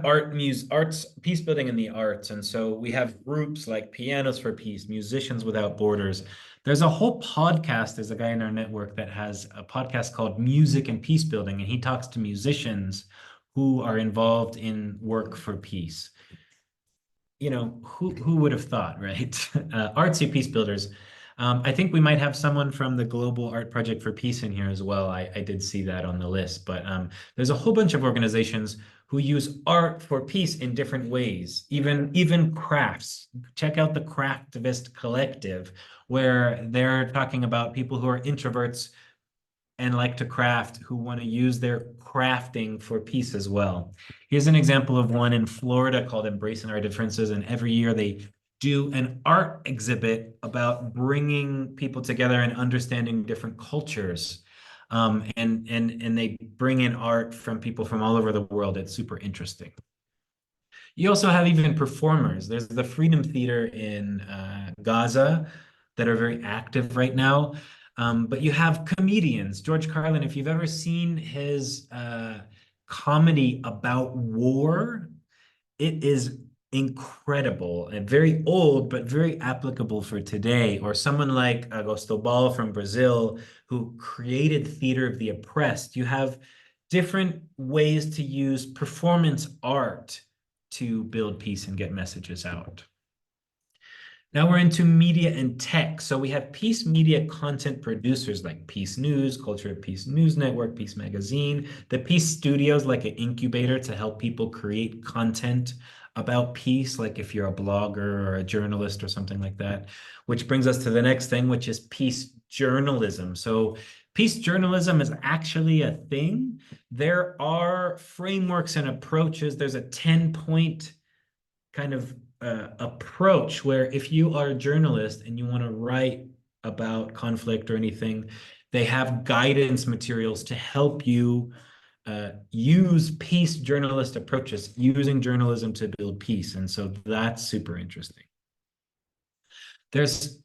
arts, peace building in the arts. And so we have groups like Pianos for Peace, Musicians Without Borders. There's a whole podcast. There's a guy in our network that has a podcast called Music and Peace Building, and he talks to musicians who are involved in work for peace. You know, who would have thought, right? Artsy peace builders. I think we might have someone from the Global Art Project for Peace in here as well. I did see that on the list, but there's a whole bunch of organizations who use art for peace in different ways, even crafts. Check out the Craftivist Collective, where they're talking about people who are introverts and like to craft, who want to use their crafting for peace as well. Here's an example of one in Florida called Embracing Our Differences, and every year they do an art exhibit about bringing people together and understanding different cultures. And they bring in art from people from all over the world. It's super interesting. You also have even performers. There's the Freedom Theater in Gaza that are very active right now. But you have comedians. George Carlin, if you've ever seen his comedy about war, it is incredible and very old, but very applicable for today. Or someone like Augusto Ball from Brazil, who created Theater of the Oppressed. You have different ways to use performance art to build peace and get messages out. Now we're into media and tech. So we have peace media content producers like Peace News, Culture of Peace News Network, Peace Magazine, the Peace Studios, like an incubator to help people create content about peace, like if you're a blogger or a journalist or something like that, which brings us to the next thing, which is peace journalism. So peace journalism is actually a thing. There are frameworks and approaches. There's a 10-point kind of approach where if you are a journalist and you want to write about conflict or anything, they have guidance materials to help you use peace journalist approaches, using journalism to build peace. And so that's super interesting. There's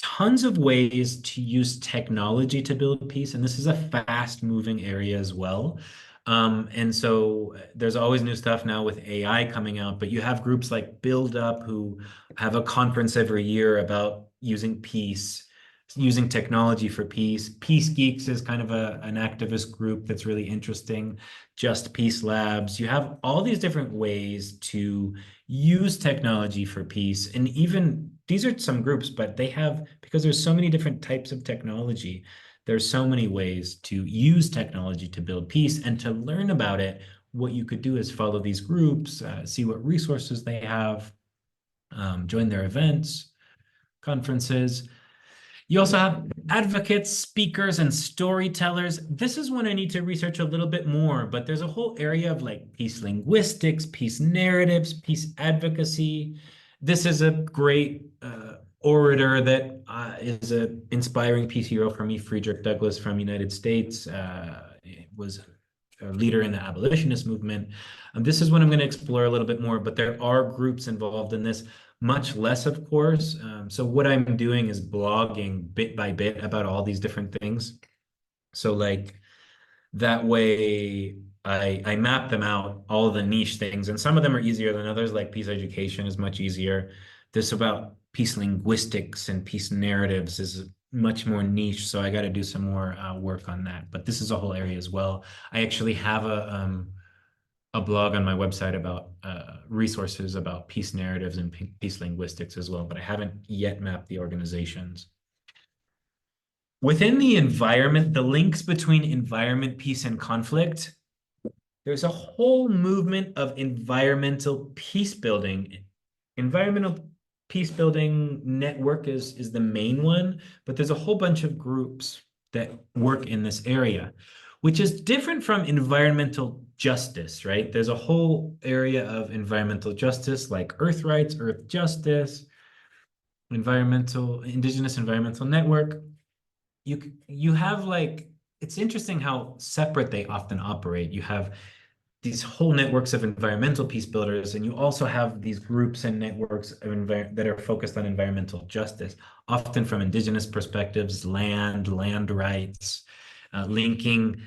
tons of ways to use technology to build peace, and this is a fast moving area as well. And so there's always new stuff now with AI coming out, but you have groups like Build Up who have a conference every year about using peace, using technology for peace. Peace Geeks is kind of an activist group that's really interesting. Just Peace Labs. You have all these different ways to use technology for peace. And even these are some groups, but they have, because there's so many different types of technology, there's so many ways to use technology to build peace. And to learn about it, what you could do is follow these groups, see what resources they have, join their events, conferences. You also have advocates, speakers, and storytellers. This is one I need to research a little bit more, but there's a whole area of like peace linguistics, peace narratives, peace advocacy. This is a great orator that is an inspiring peace hero for me, Frederick Douglass from United States. Was a leader in the abolitionist movement. This is what I'm going to explore a little bit more, but there are groups involved in this. Much less, of course. So what I'm doing is blogging bit by bit about all these different things. So like that way I map them out, all the niche things, and some of them are easier than others, like peace education is much easier. This about peace linguistics and peace narratives is much more niche, so I got to do some more work on that. But this is a whole area as well. I actually have a blog on my website about resources about peace narratives and peace linguistics as well, but I haven't yet mapped the organizations. Within the environment, the links between environment, peace, and conflict, there's a whole movement of environmental peace building. Environmental Peacebuilding Network is the main one, but there's a whole bunch of groups that work in this area, which is different from environmental justice, right? There's a whole area of environmental justice like earth rights, earth justice, indigenous environmental network. You have like, it's interesting how separate they often operate. You have these whole networks of environmental peace builders, and you also have these groups and networks of that are focused on environmental justice, often from indigenous perspectives, land rights, linking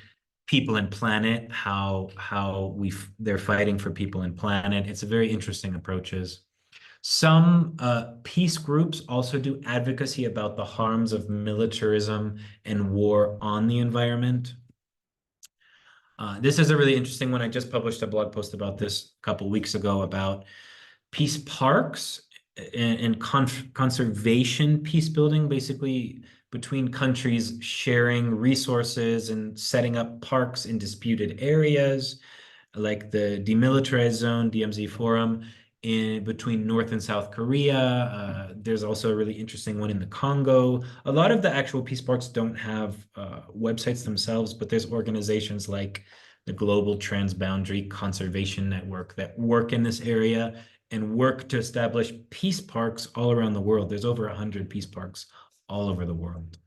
people and planet, how they're fighting for people and planet. It's a very interesting approaches. Some peace groups also do advocacy about the harms of militarism and war on the environment. This is a really interesting one. I just published a blog post about this a couple weeks ago about peace parks and conservation peace building, basically between countries sharing resources and setting up parks in disputed areas, like the Demilitarized Zone, DMZ Forum, in between North and South Korea. There's also a really interesting one in the Congo. A lot of the actual peace parks don't have websites themselves, but there's organizations like the Global Transboundary Conservation Network that work in this area and work to establish peace parks all around the world. There's over 100 peace parks all over the world.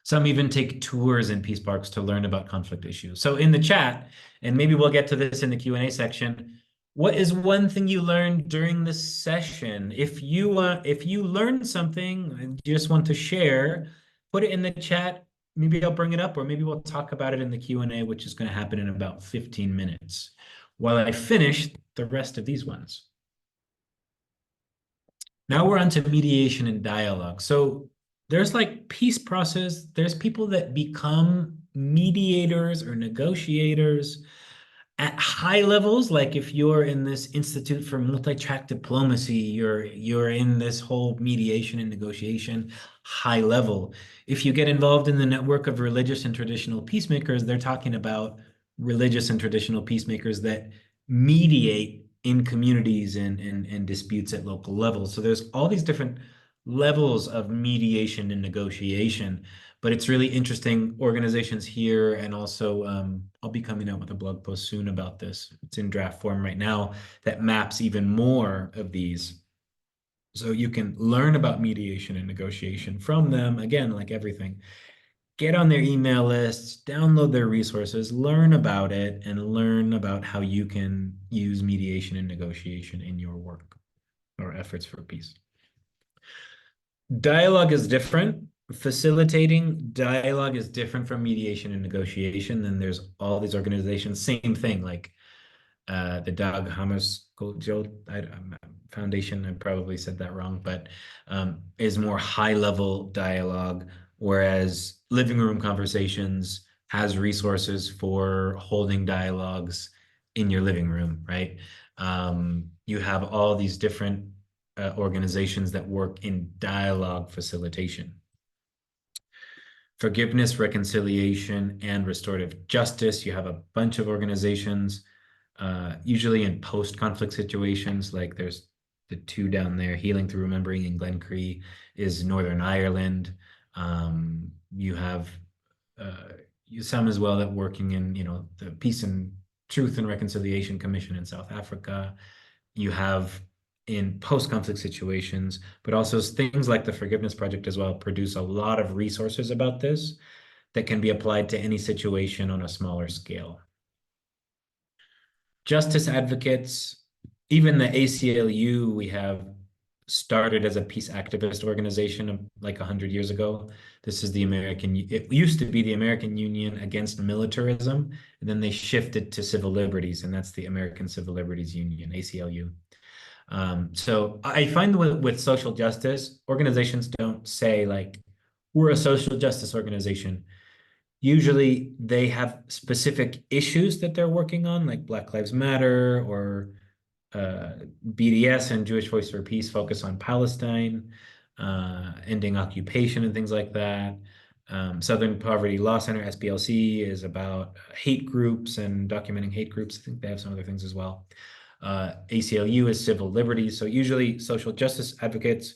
Some even take tours in peace parks to learn about conflict issues. So in the chat, and maybe we'll get to this in the Q&A section, what is one thing you learned during this session? If you learned something and you just want to share, put it in the chat. Maybe I'll bring it up, or maybe we'll talk about it in the Q&A, which is going to happen in about 15 minutes, while I finish the rest of these ones. Now we're on to mediation and dialogue. So there's like peace process. There's people that become mediators or negotiators at high levels. Like if you're in this Institute for Multi-Track Diplomacy, you're in this whole mediation and negotiation high level. If you get involved in the network of religious and traditional peacemakers, they're talking about religious and traditional peacemakers that mediate in communities and disputes at local levels. So there's all these different levels of mediation and negotiation, but it's really interesting organizations here. And also I'll be coming out with a blog post soon about this. It's in draft form right now that maps even more of these. So you can learn about mediation and negotiation from them. Again, like everything, get on their email lists, download their resources, learn about it, and learn about how you can use mediation and negotiation in your work or efforts for peace. Dialogue is different. Facilitating dialogue is different from mediation and negotiation. Then there's all these organizations, same thing, like the Dag Hammarskjöld Foundation, I probably said that wrong, but is more high-level dialogue, whereas Living Room Conversations has resources for holding dialogues in your living room, right? You have all these different organizations that work in dialogue facilitation. Forgiveness, reconciliation, and restorative justice. You have a bunch of organizations, usually in post-conflict situations, like there's the two down there, Healing Through Remembering in Glencree is Northern Ireland. You have some as well that working in, the Peace and Truth and Reconciliation Commission in South Africa. You have in post-conflict situations, but also things like the Forgiveness Project as well produce a lot of resources about this that can be applied to any situation on a smaller scale. Justice advocates, even the ACLU, we have started as a peace activist organization like 100 years ago. This is it used to be the American Union Against Militarism, and then they shifted to civil liberties, and that's the American Civil Liberties Union, ACLU. So I find with social justice, organizations don't say like, we're a social justice organization. Usually they have specific issues that they're working on, like Black Lives Matter or BDS and Jewish Voice for Peace focus on Palestine, ending occupation and things like that. Southern Poverty Law Center, SPLC, is about hate groups and documenting hate groups. I think they have some other things as well. ACLU is civil liberties. So usually social justice advocates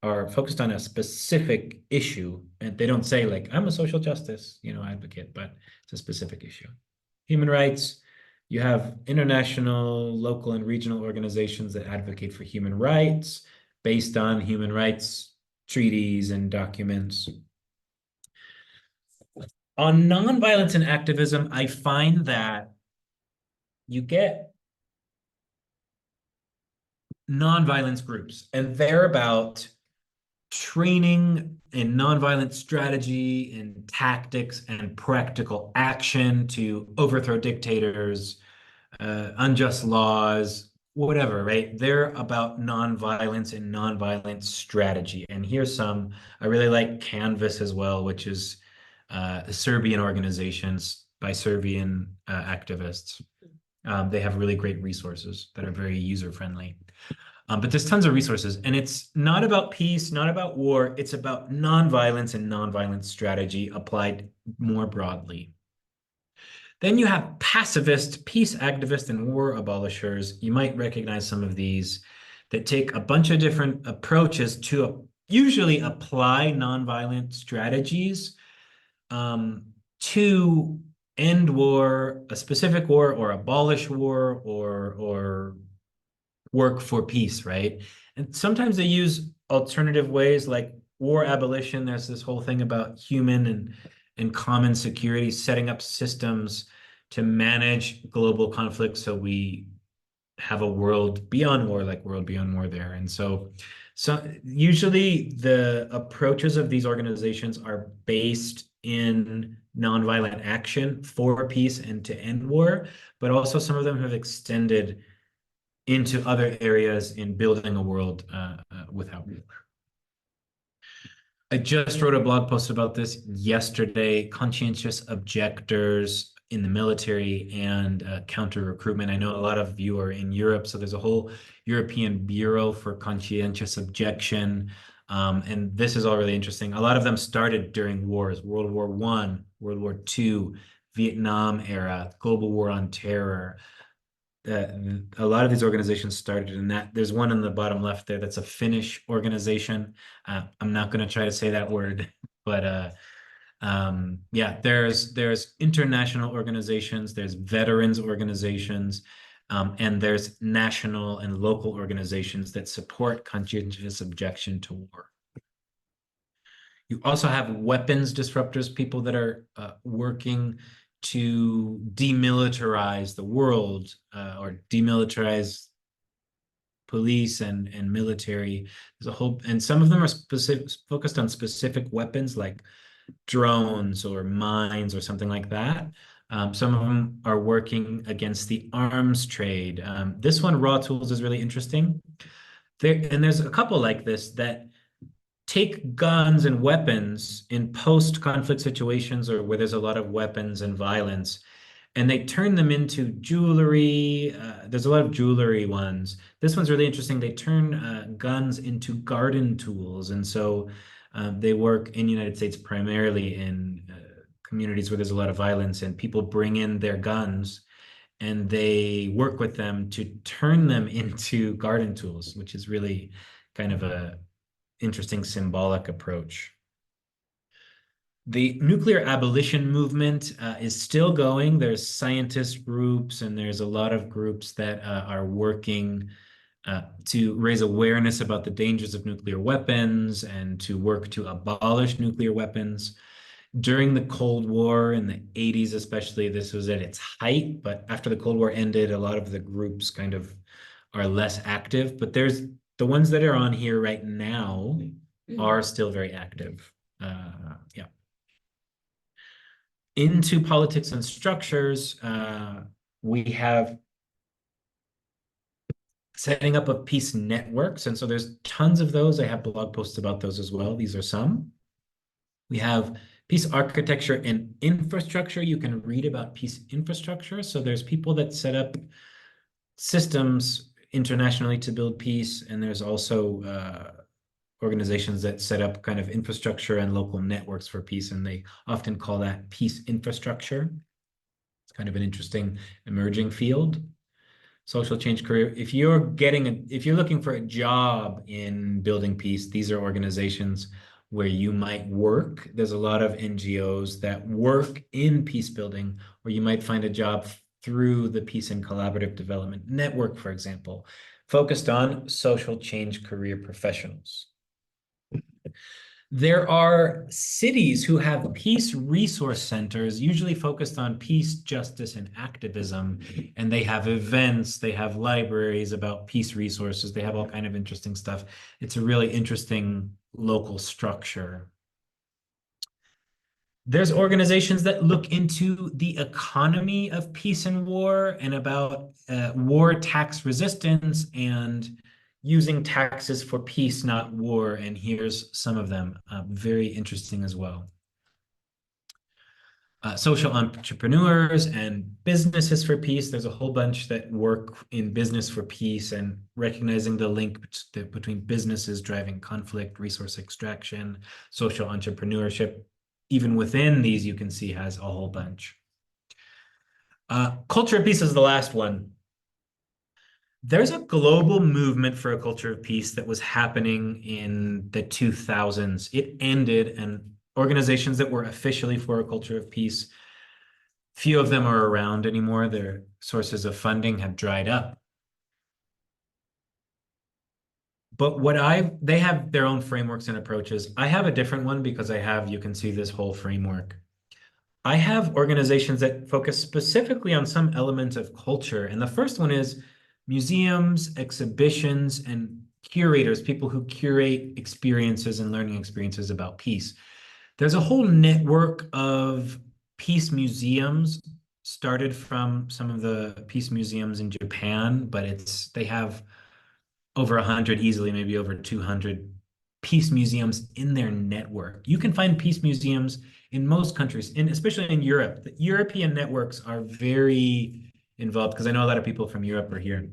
are focused on a specific issue, and they don't say like, I'm a social justice, advocate, but it's a specific issue. Human rights, you have international, local, and regional organizations that advocate for human rights based on human rights treaties and documents. On nonviolence and activism, I find that you get nonviolence groups, and they're about training in nonviolent strategy and tactics and practical action to overthrow dictators, unjust laws, whatever, right? They're about nonviolence and nonviolent strategy. And here's some. I really like Canvas as well, which is Serbian organizations by Serbian activists. They have really great resources that are very user-friendly. But there's tons of resources, and it's not about peace, not about war. It's about nonviolence and nonviolent strategy applied more broadly. Then you have pacifist, peace activists, and war abolishers. You might recognize some of these that take a bunch of different approaches to usually apply nonviolent strategies to end war, a specific war, or abolish war, or work for peace, right? And sometimes they use alternative ways like war abolition. There's this whole thing about human and common security, setting up systems to manage global conflict so we have a world beyond war, like World Beyond War there. And so usually the approaches of these organizations are based in nonviolent action for peace and to end war, but also some of them have extended into other areas in building a world without war. I just wrote a blog post about this yesterday, conscientious objectors in the military and counter recruitment. I know a lot of you are in Europe, so there's a whole European Bureau for Conscientious Objection. And this is all really interesting. A lot of them started during wars, World War I, World War II, Vietnam era, global war on terror. A lot of these organizations started in that. There's one on the bottom left there that's a Finnish organization. I'm not going to try to say that word, but yeah, there's international organizations, there's veterans organizations, and there's national and local organizations that support conscientious objection to war. You also have weapons disruptors, people that are working to demilitarize the world or demilitarize police and military. There's a whole, and some of them are focused on specific weapons like drones or mines or something like that. Some of them are working against the arms trade. This one, Raw Tools, is really interesting. There's a couple like this that take guns and weapons in post-conflict situations or where there's a lot of weapons and violence, and they turn them into jewelry. There's a lot of jewelry ones. This one's really interesting. They turn guns into garden tools. And so they work in the United States primarily in communities where there's a lot of violence, and people bring in their guns and they work with them to turn them into garden tools, which is really kind of a interesting symbolic approach. The nuclear abolition movement is still going. There's scientist groups and there's a lot of groups that are working to raise awareness about the dangers of nuclear weapons and to work to abolish nuclear weapons. During the Cold War in the 80s, especially, this was at its height, but after the Cold War ended, a lot of the groups kind of are less active, but there's the ones that are on here right now are still very active. Yeah. Into politics and structures, we have setting up of peace networks. And so there's tons of those. I have blog posts about those as well. These are some. We have peace architecture and infrastructure. You can read about peace infrastructure. So there's people that set up systems internationally to build peace. And there's also organizations that set up kind of infrastructure and local networks for peace. And they often call that peace infrastructure. It's kind of an interesting emerging field. social change career. If you're looking for a job in building peace, these are organizations where you might work. There's a lot of NGOs that work in peace building, or you might find a job through the Peace and Collaborative Development Network, for example, focused on social change career professionals. There are cities who have peace resource centers, usually focused on peace, justice, and activism. And they have events, they have libraries about peace resources, they have all kind of interesting stuff. It's a really interesting local structure. There's organizations that look into the economy of peace and war and about war tax resistance and using taxes for peace, not war. And here's some of them, very interesting as well. Social entrepreneurs and businesses for peace. There's a whole bunch that work in business for peace and recognizing the link between businesses driving conflict, resource extraction, social entrepreneurship. Even within these, you can see has a whole bunch. Culture of peace is the last one. There's a global movement for a culture of peace that was happening in the 2000s. It ended, and organizations that were officially for a culture of peace, few of them are around anymore. Their sources of funding have dried up. But they have their own frameworks and approaches. I have a different one because you can see this whole framework. I have organizations that focus specifically on some elements of culture. And the first one is museums, exhibitions, and curators, people who curate experiences and learning experiences about peace. There's a whole network of peace museums started from some of the peace museums in Japan, but they have over 100, easily maybe over 200 peace museums in their network. You can find peace museums in most countries, and especially in Europe. The European networks are very involved because I know a lot of people from Europe are here.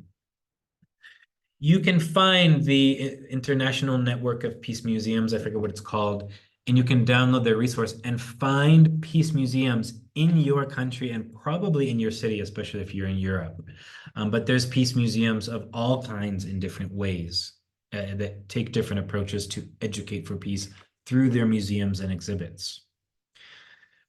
You can find the International Network of Peace Museums, I forget what it's called, and you can download their resource and find peace museums in your country and probably in your city, especially if you're in Europe. But there's peace museums of all kinds in different ways that take different approaches to educate for peace through their museums and exhibits.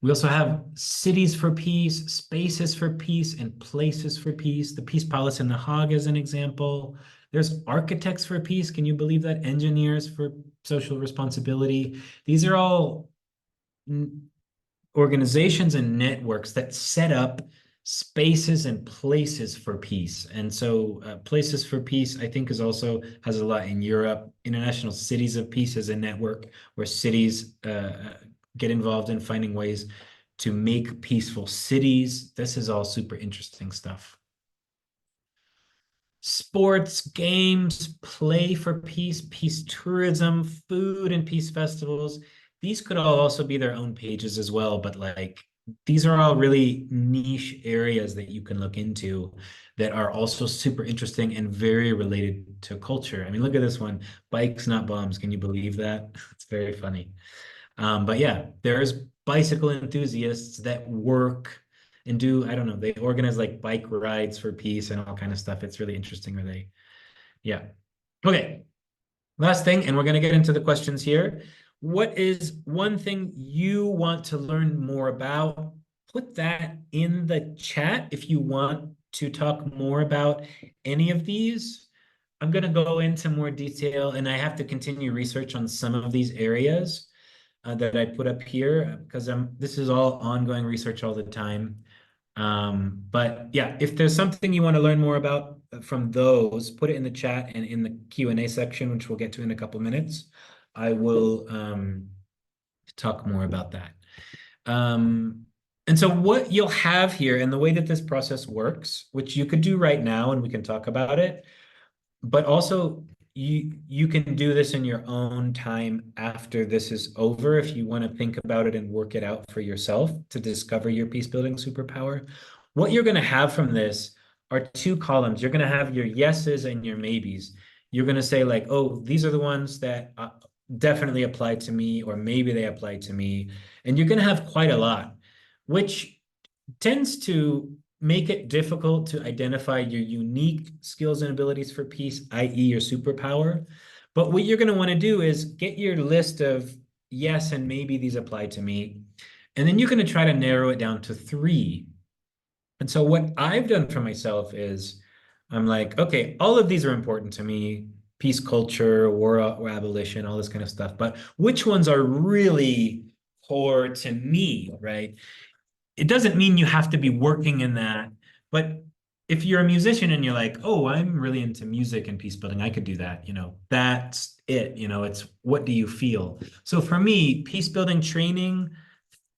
We also have cities for peace, spaces for peace, and places for peace. The Peace Palace in The Hague is an example. There's architects for peace. Can you believe that? Engineers for social responsibility. These are all organizations and networks that set up spaces and places for peace. And so Places for Peace, I think, has a lot in Europe. International Cities of Peace is a network where cities get involved in finding ways to make peaceful cities. This is all super interesting stuff. Sports, games, play for peace, peace tourism, food and peace festivals. These could all also be their own pages as well, but these are all really niche areas that you can look into that are also super interesting and very related to culture. I mean, look at this one, bikes, not bombs. Can you believe that? It's very funny. But yeah, there's bicycle enthusiasts that work and I don't know, they organize bike rides for peace and all kind of stuff. It's really interesting yeah. Okay, last thing, and we're going to get into the questions here. What is one thing you want to learn more about? Put that in the chat if you want to talk more about any of these. I'm going to go into more detail, and I have to continue research on some of these areas that I put up here because this is all ongoing research all the time. But yeah, if there's something you want to learn more about from those, put it in the chat and in the Q&A section, which we'll get to in a couple minutes. I will talk more about that. And so what you'll have here and the way that this process works, which you could do right now and we can talk about it, but also you can do this in your own time after this is over if you want to think about it and work it out for yourself to discover your peace building superpower. What you're going to have from this are two columns. You're going to have your yeses and your maybes. You're going to say oh, these are the ones that definitely apply to me, or maybe they apply to me. And you're going to have quite a lot, which tends to make it difficult to identify your unique skills and abilities for peace, i.e. your superpower. But what you're going to want to do is get your list of yes, and maybe these apply to me. And then you're going to try to narrow it down to 3. And so what I've done for myself is I'm like, okay, all of these are important to me, peace culture, war or abolition, all this kind of stuff. But which ones are really core to me, right? It doesn't mean you have to be working in that, but if you're a musician and you're like, oh, I'm really into music and peace building, I could do that, that's it, it's what do you feel? So for me, peace building training,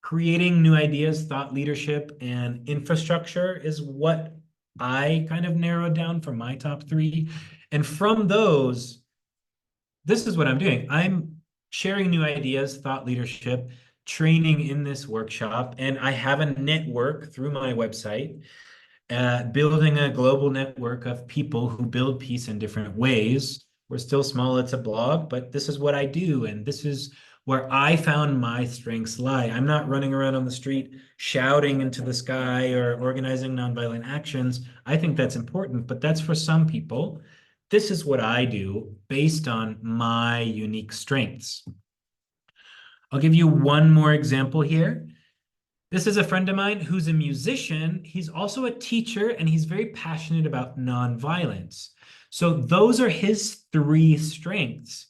creating new ideas, thought leadership, and infrastructure is what I kind of narrowed down for my top 3. And from those, this is what I'm doing. I'm sharing new ideas, thought leadership, training in this workshop, and I have a network through my website, building a global network of people who build peace in different ways. We're still small, it's a blog, but this is what I do, and this is where I found my strengths lie. I'm not running around on the street shouting into the sky or organizing nonviolent actions. I think that's important, but that's for some people. This is what I do based on my unique strengths. I'll give you one more example here. This is a friend of mine who's a musician. He's also a teacher, and he's very passionate about nonviolence. So those are his 3 strengths.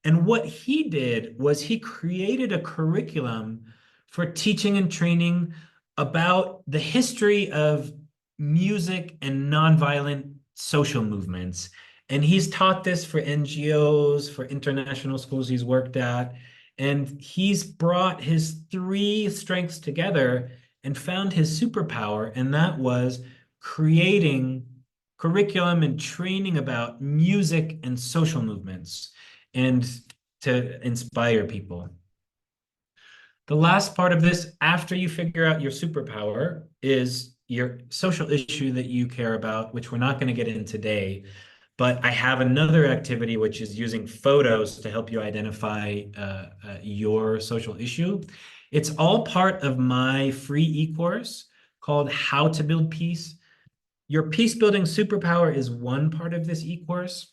And what he did was he created a curriculum for teaching and training about the history of music and nonviolent social movements. And he's taught this for NGOs, for international schools he's worked at. And he's brought his 3 strengths together and found his superpower. And that was creating curriculum and training about music and social movements and to inspire people. The last part of this, after you figure out your superpower, is your social issue that you care about, which we're not going to get in today. But I have another activity, which is using photos to help you identify your social issue. It's all part of my free e-course called How to Build Peace. Your peace building superpower is one part of this e-course.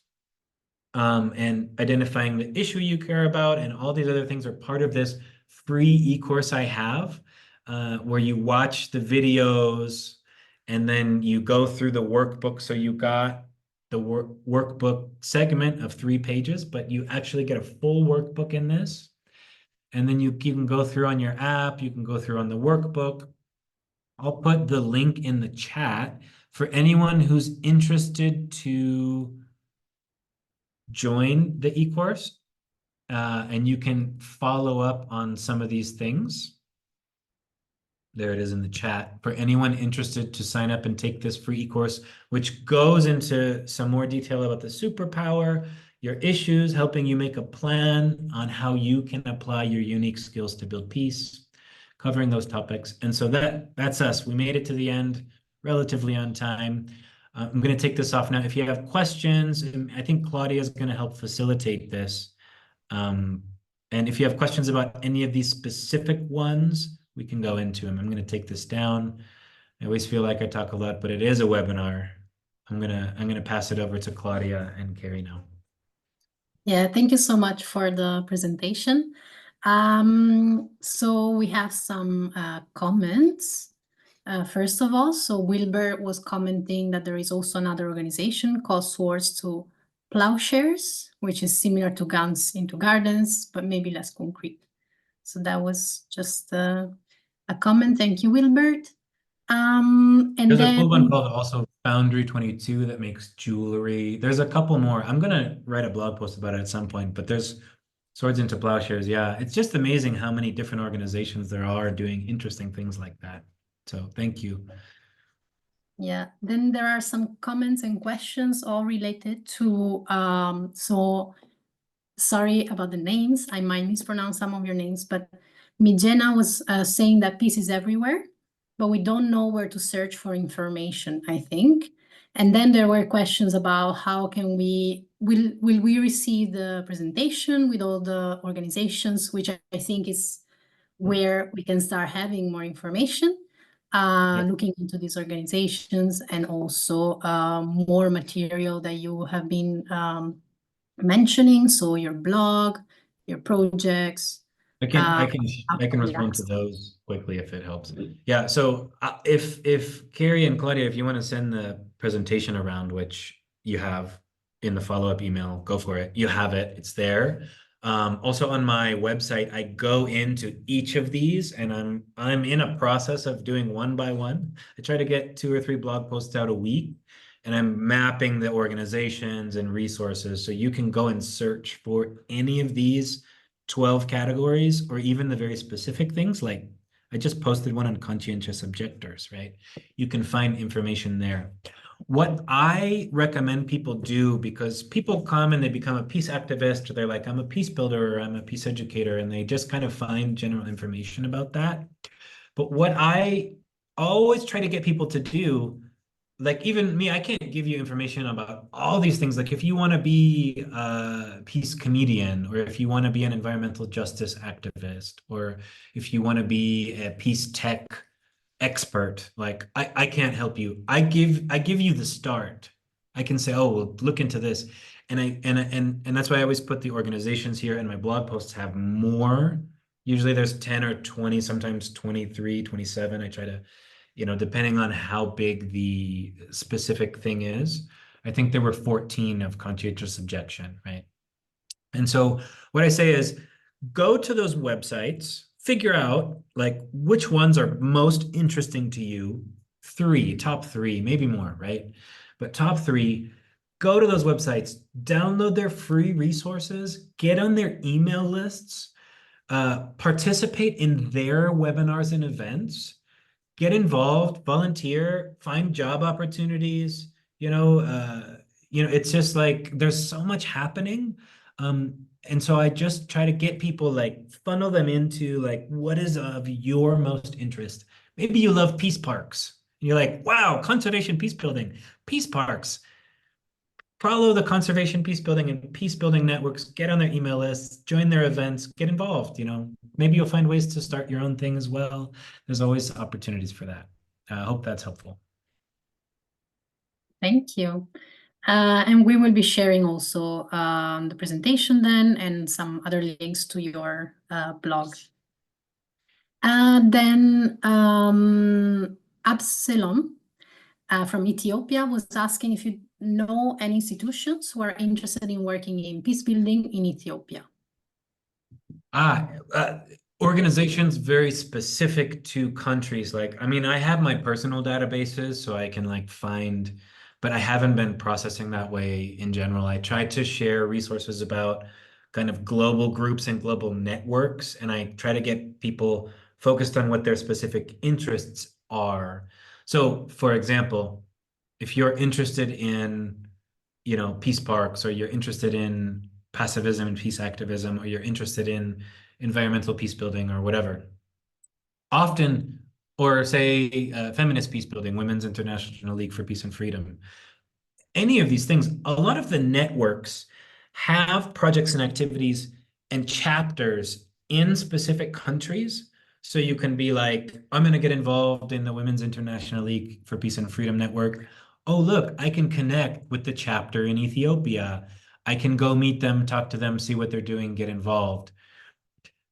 And identifying the issue you care about and all these other things are part of this free e-course I have, where you watch the videos and then you go through the workbook. So you got the workbook segment of 3 pages, but you actually get a full workbook in this. And then you can go through on your app, you can go through on the workbook. I'll put the link in the chat for anyone who's interested to join the e-course, and you can follow up on some of these things. There it is in the chat. For anyone interested to sign up and take this free e-course, which goes into some more detail about the superpower, your issues, helping you make a plan on how you can apply your unique skills to build peace, covering those topics. And so that's us. We made it to the end relatively on time. I'm going to take this off now. If you have questions, I think Claudia is going to help facilitate this. And if you have questions about any of these specific ones, we can go into them. I'm going to take this down. I always feel like I talk a lot, but it is a webinar. I'm gonna pass it over to Claudia and Carrie now. Yeah, thank you so much for the presentation. So we have some comments. First of all, so Wilbur was commenting that there is also another organization called Swords to Plowshares, which is similar to Guns into Gardens, but maybe less concrete. So that was just a comment. Thank you, Wilbert. And there's then, a cool one called also Foundry 22 that makes jewelry. There's a couple more. I'm gonna write a blog post about it at some point, but there's Swords into Plowshares. Yeah, it's just amazing how many different organizations there are doing interesting things like that. So thank you. Yeah, then there are some comments and questions all related to, so sorry about the names. I might mispronounce some of your names, but Mijena was saying that peace is everywhere, but we don't know where to search for information, I think. And then there were questions about how can will we receive the presentation with all the organizations, which I think is where we can start having more information. looking into these organizations, and also more material that you have been mentioning. So your blog, your projects. I can respond to those quickly if it helps. Yeah. So if Carrie and Claudia, if you want to send the presentation around, which you have in the follow-up email, go for it. You have it. It's there. Also on my website, I go into each of these, and I'm in a process of doing one by one. I try to get 2 or 3 blog posts out a week, and I'm mapping the organizations and resources so you can go and search for any of these 12 categories, or even the very specific things. Like I just posted one on conscientious objectors, right? You can find information there. What I recommend people do, because people come and they become a peace activist, or they're like, I'm a peace builder, or I'm a peace educator, and they just kind of find general information about that. But what I always try to get people to do, like even me, I can't give you information about all these things. Like if you want to be a peace comedian, or if you want to be an environmental justice activist, or if you want to be a peace tech expert, like I can't help you. I give you the start. I can say, oh, well, look into this. And that's why I always put the organizations here, and my blog posts have more. Usually there's 10 or 20, sometimes 23, 27. I try to, depending on how big the specific thing is. I think there were 14 of conscientious objection, right? And so what I say is go to those websites, figure out like which ones are most interesting to you. Top three, maybe more, right? But top 3, go to those websites, download their free resources, get on their email lists, participate in their webinars and events, get involved, volunteer, find job opportunities. It's just like there's so much happening. And so I just try to get people, like funnel them into like what is of your most interest. Maybe you love peace parks. And you're like, wow, conservation peace building, peace parks. Follow the conservation peace building and peace building networks, get on their email lists, join their events, get involved. Maybe you'll find ways to start your own thing as well. There's always opportunities for that. I hope that's helpful. Thank you. And we will be sharing also the presentation then, and some other links to your blog. Then Absalom from Ethiopia was asking if you know any institutions who are interested in working in peace building in Ethiopia. Organizations very specific to countries. Like, I have my personal databases so I can like find, but I haven't been processing that way in general. I try to share resources about kind of global groups and global networks, and I try to get people focused on what their specific interests are. So, for example, if you're interested in, peace parks, or you're interested in pacifism and peace activism, or you're interested in environmental peace building or whatever, often, or say feminist peace building, Women's International League for Peace and Freedom, any of these things, a lot of the networks have projects and activities and chapters in specific countries. So you can be like, I'm going to get involved in the Women's International League for Peace and Freedom Network. Oh, look, I can connect with the chapter in Ethiopia. I can go meet them, talk to them, see what they're doing, get involved.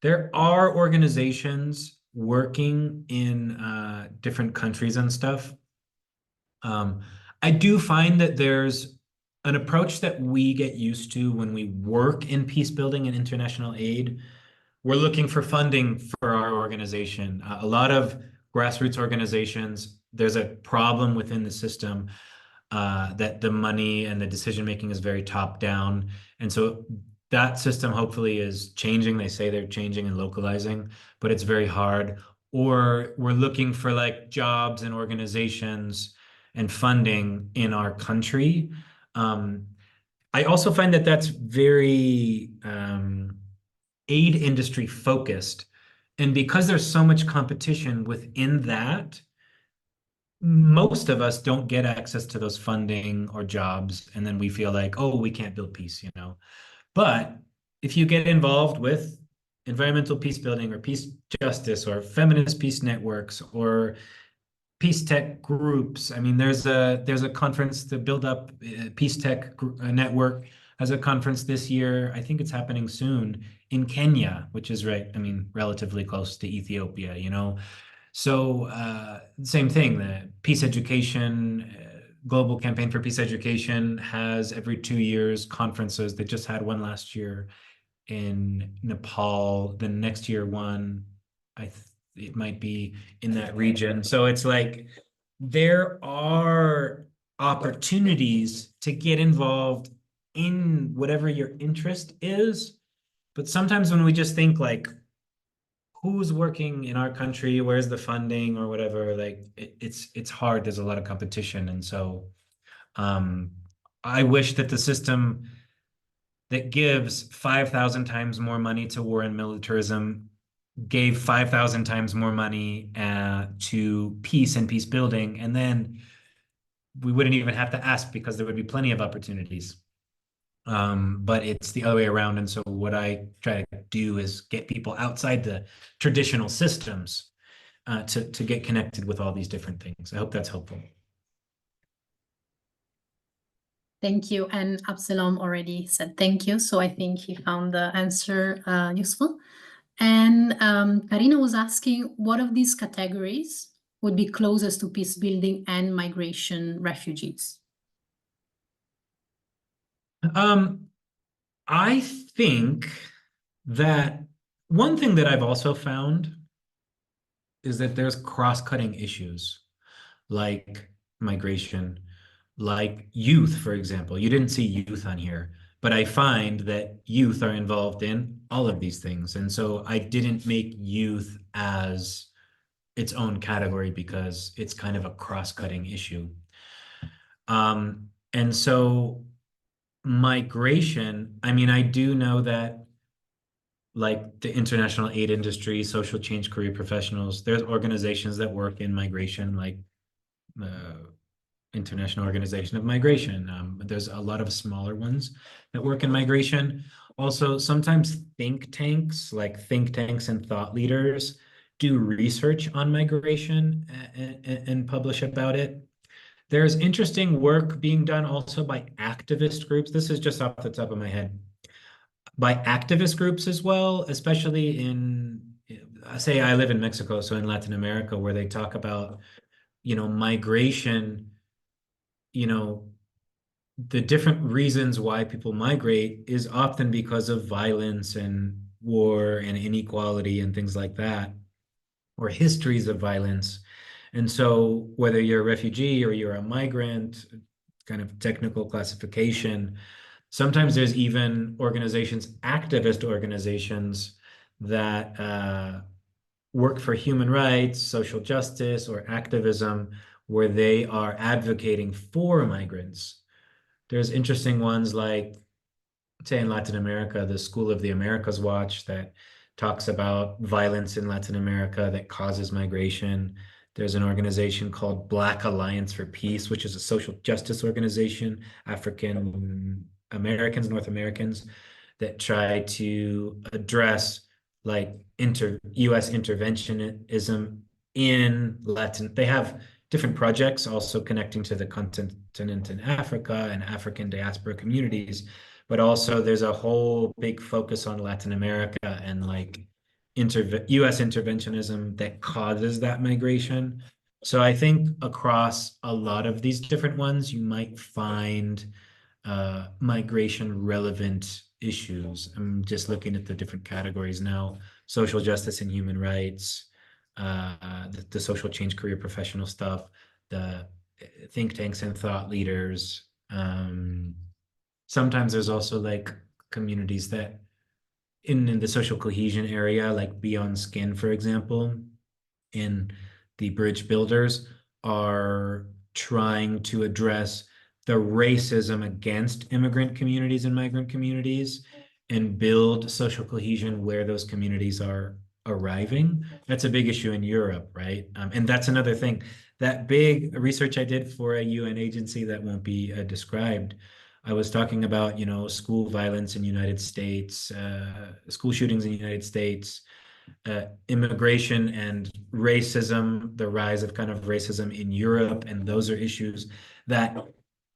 There are organizations working in different countries and stuff. I do find that there's an approach that we get used to when we work in peace building and international aid. We're looking for funding for our organization. A lot of grassroots organizations, there's a problem within the system that the money and the decision making is very top down. And so that system hopefully is changing. They say they're changing and localizing, but it's very hard. Or we're looking for like jobs and organizations and funding in our country. I also find that that's very aid industry focused. And because there's so much competition within that, most of us don't get access to those funding or jobs. And then we feel like, oh, we can't build peace, But if you get involved with environmental peace building or peace justice or feminist peace networks or peace tech groups. I mean, there's a conference to build up peace tech network has a conference this year. I think it's happening soon in Kenya, which is right. I mean, relatively close to Ethiopia, you know. So same thing. The peace education. Global Campaign for Peace Education has every 2 years conferences. They just had one last year in Nepal. The next year one, it might be in that region. So it's like there are opportunities to get involved in whatever your interest is. But sometimes when we just think like, who's working in our country, where's the funding or whatever, like it's hard. There's a lot of competition. And so I wish that the system that gives 5,000 times more money to war and militarism gave 5,000 times more money to peace and peace building, and then we wouldn't even have to ask because there would be plenty of opportunities. But it's the other way around. And so what I try to do is get people outside the traditional systems to get connected with all these different things. I hope that's helpful. Thank you. And Absalom already said thank you. So I think he found the answer useful. And Karina was asking, what of these categories would be closest to peace building and migration refugees? I think that one thing that I've also found is that there's cross-cutting issues like migration, like youth, for example. You didn't see youth on here, but I find that youth are involved in all of these things. And so I didn't make youth as its own category because it's kind of a cross-cutting issue. And so migration, I mean, I do know that like the international aid industry, social change career professionals, there's organizations that work in migration, like the International Organization of Migration. There's a lot of smaller ones that work in migration. Also, sometimes think tanks, like think tanks and thought leaders, do research on migration and publish about it. There's interesting work being done also by activist groups. This is just off the top of my head. By activist groups as well, especially in, say, I live in Mexico, so in Latin America, where they talk about, migration, the different reasons why people migrate is often because of violence and war and inequality and things like that, or histories of violence. And so whether you're a refugee or you're a migrant, kind of technical classification, sometimes there's even organizations, activist organizations that work for human rights, social justice, or activism, where they are advocating for migrants. There's interesting ones like, say in Latin America, the School of the Americas Watch that talks about violence in Latin America that causes migration. There's an organization called Black Alliance for Peace, which is a social justice organization, African Americans, North Americans, that try to address like US interventionism in Latin. They have different projects also connecting to the continent in Africa and African diaspora communities, but also there's a whole big focus on Latin America and like US interventionism that causes that migration. So I think across a lot of these different ones, you might find migration relevant issues. I'm just looking at the different categories now: social justice and human rights, the social change career professional stuff, the think tanks and thought leaders. Sometimes there's also like communities that in the social cohesion area, like Beyond Skin, for example, in the bridge builders, are trying to address the racism against immigrant communities and migrant communities and build social cohesion where those communities are arriving. That's a big issue in Europe, right? And that's another thing. That big research I did for a UN agency that won't be described, I was talking about, school violence in the United States, school shootings in the United States, immigration and racism, the rise of kind of racism in Europe, and those are issues that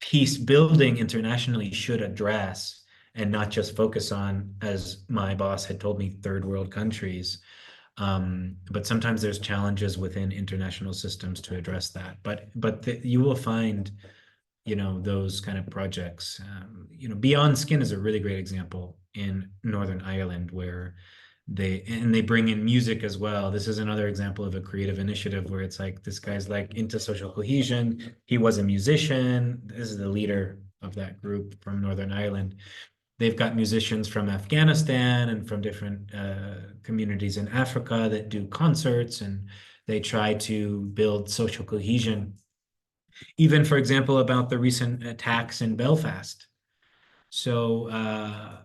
peace building internationally should address and not just focus on, as my boss had told me, third world countries. But sometimes there's challenges within international systems to address that. But you will find, you know, those kind of projects. You know, Beyond Skin is a really great example in Northern Ireland, where they bring in music as well. This is another example of a creative initiative where it's like, this guy's like into social cohesion. He was a musician. This is the leader of that group from Northern Ireland. They've got musicians from Afghanistan and from different communities in Africa that do concerts, and they try to build social cohesion. Even, for example, about the recent attacks in Belfast. So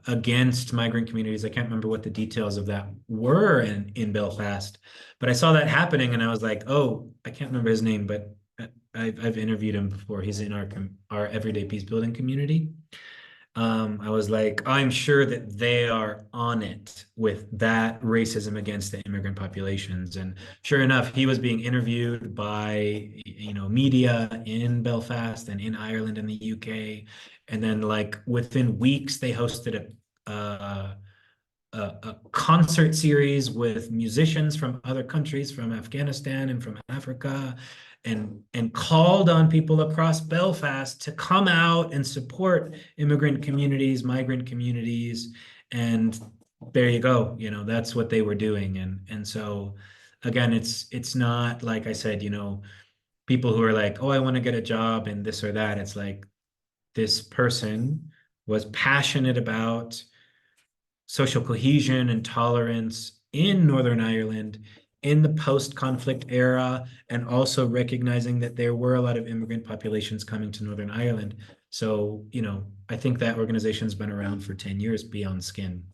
against migrant communities, I can't remember what the details of that were in Belfast, but I saw that happening and I was like, oh, I can't remember his name, but I've interviewed him before. He's in our everyday peace building community. I was like, I'm sure that they are on it with that racism against the immigrant populations. And sure enough, he was being interviewed by, you know, media in Belfast and in Ireland and the UK. And then, like, within weeks, they hosted a concert series with musicians from other countries, from Afghanistan and from Africa, and called on people across Belfast to come out and support immigrant communities, migrant communities. And there you go, you know, that's what they were doing. And so again, it's not, like I said, you know, people who are like, oh, I want to get a job and this or that. It's like, this person was passionate about social cohesion and tolerance in Northern Ireland in the post-conflict era, and also recognizing that there were a lot of immigrant populations coming to Northern Ireland. So, you know, I think that organization's been around for 10 years, Beyond Skin.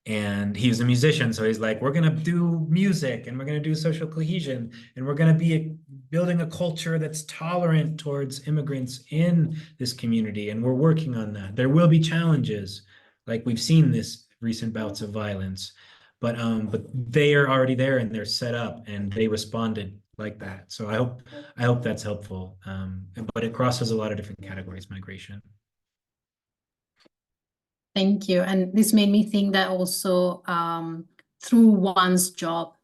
And he was a musician, so he's like, we're gonna do music and we're gonna do social cohesion and we're gonna be building a culture that's tolerant towards immigrants in this community, and we're working on that. There will be challenges, like we've seen this recent bouts of violence, but they are already there and they're set up and they responded like that. So I hope that's helpful. But it crosses a lot of different categories, migration. Thank you. And this made me think that also through one's job,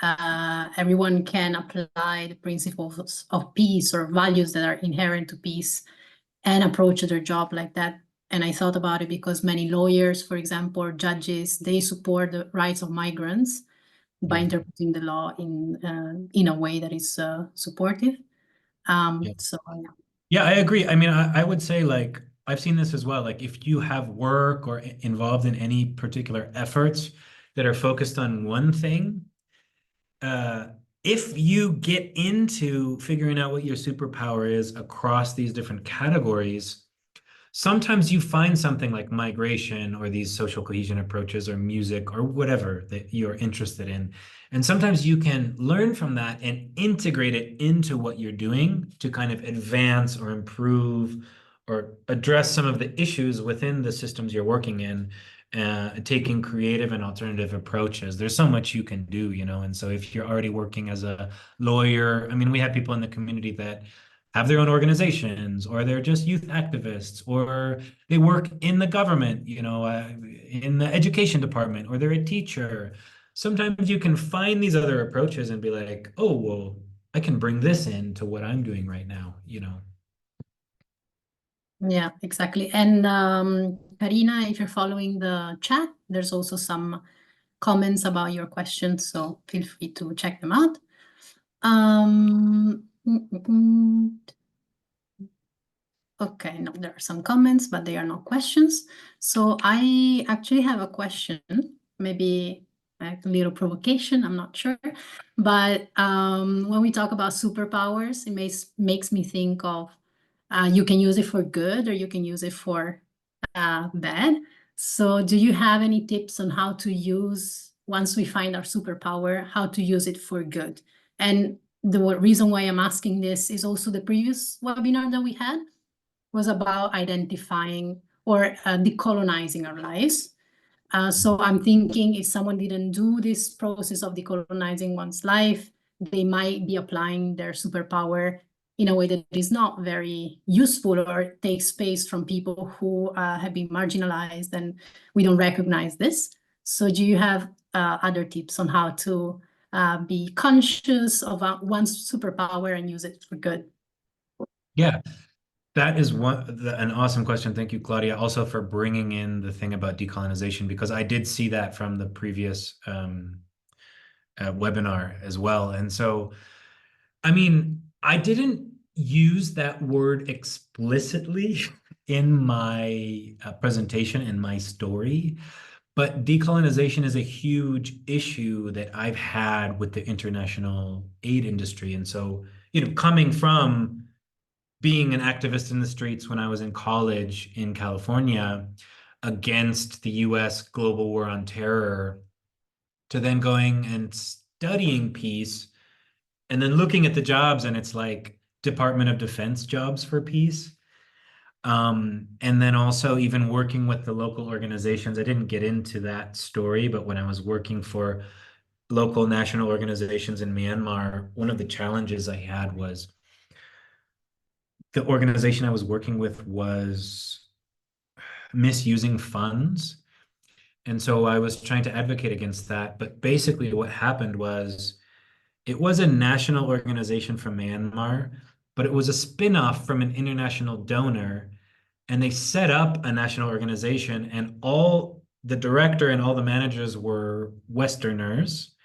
everyone can apply the principles of peace or values that are inherent to peace and approach their job like that. And I thought about it because many lawyers, for example, or judges, they support the rights of migrants by interpreting the law in a way that is supportive. So yeah. Yeah, I agree. I mean, I would say, like, I've seen this as well. Like, if you have work or involved in any particular efforts that are focused on one thing, if you get into figuring out what your superpower is across these different categories, sometimes you find something like migration or these social cohesion approaches or music or whatever that you're interested in. And sometimes you can learn from that and integrate it into what you're doing to kind of advance or improve or address some of the issues within the systems you're working in, taking creative and alternative approaches. There's so much you can do, you know. And so if you're already working as a lawyer, I mean, we have people in the community that have their own organizations, or they're just youth activists, or they work in the government, you know, in the education department, or they're a teacher. Sometimes you can find these other approaches and be like, oh, well, I can bring this into what I'm doing right now, you know. Yeah, exactly. And Karina, if you're following the chat, there's also some comments about your questions, so feel free to check them out. Okay, no, there are some comments, but they are not questions. So I actually have a question, maybe a little provocation, I'm not sure. But when we talk about superpowers, it makes me think of you can use it for good or you can use it for bad. So do you have any tips on how to use, once we find our superpower, how to use it for good? And the reason why I'm asking this is also the previous webinar that we had was about identifying or decolonizing our lives. So I'm thinking if someone didn't do this process of decolonizing one's life, they might be applying their superpower in a way that is not very useful or takes space from people who have been marginalized, and we don't recognize this. So do you have other tips on how to be conscious of one's superpower and use it for good? Yeah, that is an awesome question. Thank you, Claudia, also for bringing in the thing about decolonization, because I did see that from the previous webinar as well. And so, I mean, I didn't use that word explicitly in my presentation, in my story, but decolonization is a huge issue that I've had with the international aid industry. And so, coming from being an activist in the streets when I was in college in California against the US global war on terror, to then going and studying peace and then looking at the jobs, and it's like Department of Defense jobs for peace. And then also even working with the local organizations. I didn't get into that story, but when I was working for local national organizations in Myanmar, one of the challenges I had was the organization I was working with was misusing funds. And so I was trying to advocate against that. But basically, what happened was it was a national organization from Myanmar, but it was a spin-off from an international donor. And they set up a national organization, and all the director and all the managers were Westerners.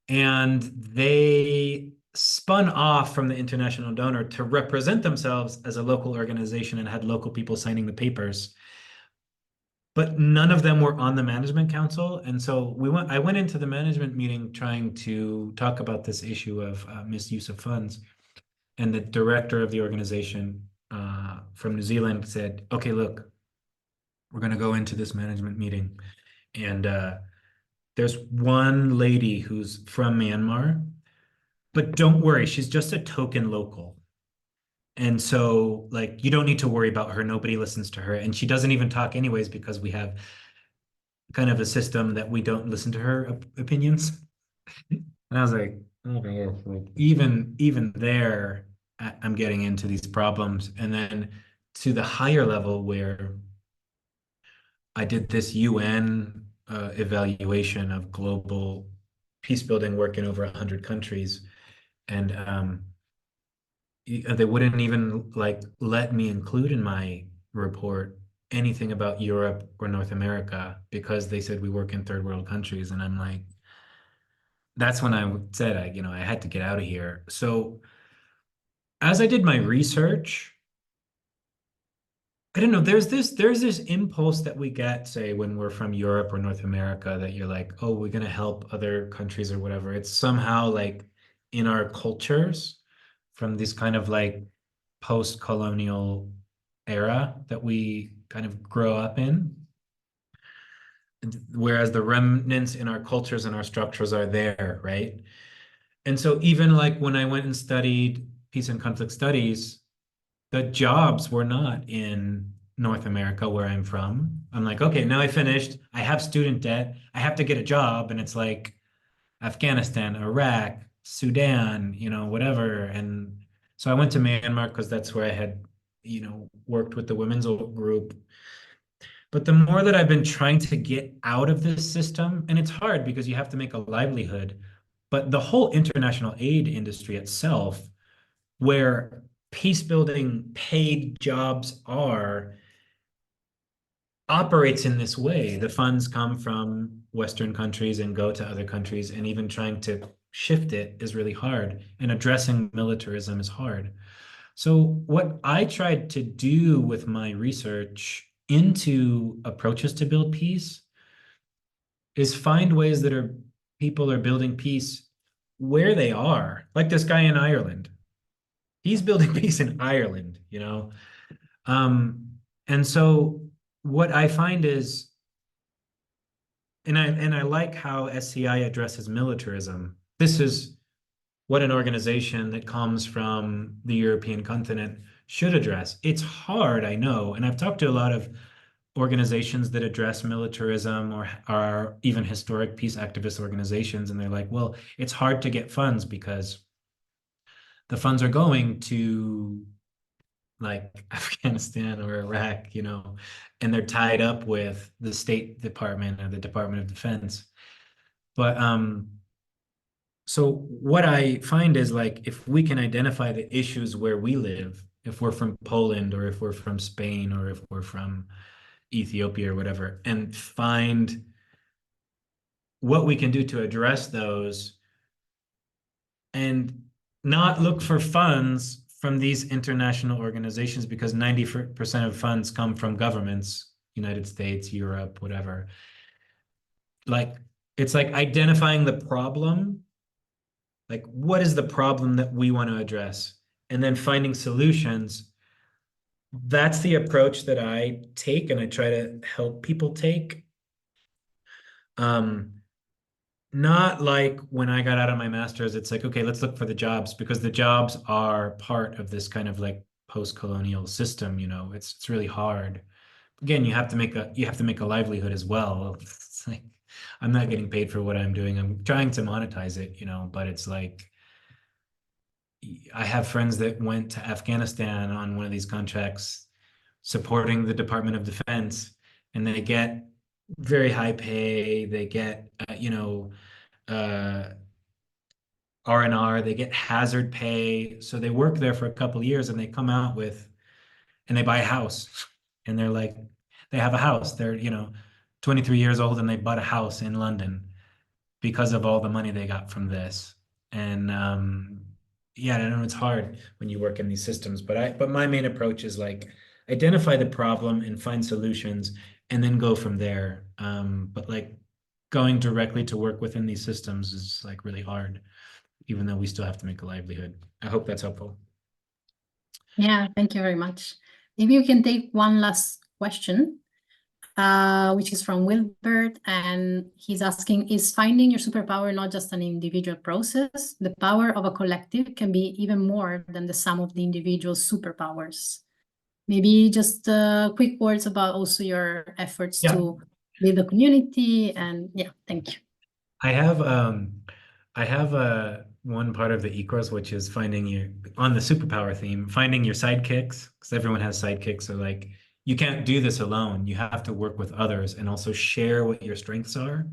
And they spun off from the international donor to represent themselves as a local organization and had local people signing the papers. But none of them were on the management council. And so I went into the management meeting trying to talk about this issue of misuse of funds. And the director of the organization from New Zealand said, okay, look, we're going to go into this management meeting. And there's one lady who's from Myanmar, but don't worry, she's just a token local. And so, like, you don't need to worry about her. Nobody listens to her. And she doesn't even talk anyways, because we have kind of a system that we don't listen to her opinions. And I was like, okay, even there, I'm getting into these problems. And then to the higher level where I did this UN evaluation of global peace building work in over 100 countries. And they wouldn't even like let me include in my report anything about Europe or North America, because they said we work in third world countries. And I'm like, that's when I said I had to get out of here. So as I did my research, I don't know, there's this impulse that we get, say, when we're from Europe or North America, that you're like, oh, we're going to help other countries or whatever. It's somehow like in our cultures from this kind of like post-colonial era that we kind of grow up in. Whereas the remnants in our cultures and our structures are there, right? And so even like when I went and studied peace and conflict studies, the jobs were not in North America where I'm from. I'm like, okay, now I finished. I have student debt. I have to get a job. And it's like Afghanistan, Iraq, Sudan, whatever. And so I went to Myanmar because that's where I had, worked with the women's group. But the more that I've been trying to get out of this system, and it's hard because you have to make a livelihood, but the whole international aid industry itself, where peace building paid jobs operates in this way. The funds come from Western countries and go to other countries, and even trying to shift it is really hard, and addressing militarism is hard. So what I tried to do with my research into approaches to build peace is find ways that people are building peace where they are. Like this guy in Ireland. He's building peace in Ireland, and so what I find is, and I like how SCI addresses militarism. This is what an organization that comes from the European continent should address. It's hard, I know, and I've talked to a lot of organizations that address militarism or are even historic peace activist organizations, and they're like, well, it's hard to get funds because the funds are going to like Afghanistan or Iraq, you know, and they're tied up with the State Department or the Department of Defense. But so what I find is like if we can identify the issues where we live, if we're from Poland or if we're from Spain or if we're from Ethiopia or whatever, and find what we can do to address those and not look for funds from these international organizations because 90% of funds come from governments, United States, Europe, whatever. Like it's like identifying the problem, like what is the problem that we want to address, and then finding solutions. That's the approach that I take and I try to help people take. Not like when I got out of my master's, it's like, okay, let's look for the jobs because the jobs are part of this kind of like post-colonial system, you know, it's really hard. Again, you have to make a livelihood as well. It's like I'm not getting paid for what I'm doing. I'm trying to monetize it, you know, but it's like I have friends that went to Afghanistan on one of these contracts supporting the Department of Defense, and they get very high pay. They get, R&R, they get hazard pay. So they work there for a couple of years and they come out with, and they buy a house and they're like, they have a house. They're, 23 years old and they bought a house in London because of all the money they got from this. And yeah, I know it's hard when you work in these systems, but my main approach is like identify the problem and find solutions and then go from there. But like going directly to work within these systems is like really hard, even though we still have to make a livelihood. I hope that's helpful. Yeah, thank you very much. Maybe you can take one last question, which is from Wilbert, and he's asking, is finding your superpower not just an individual process? The power of a collective can be even more than the sum of the individual superpowers. Maybe just quick words about also your efforts to build a community, and yeah, thank you. I have one part of the equals, which is finding you on the superpower theme, finding your sidekicks, because everyone has sidekicks. So like you can't do this alone. You have to work with others and also share what your strengths are.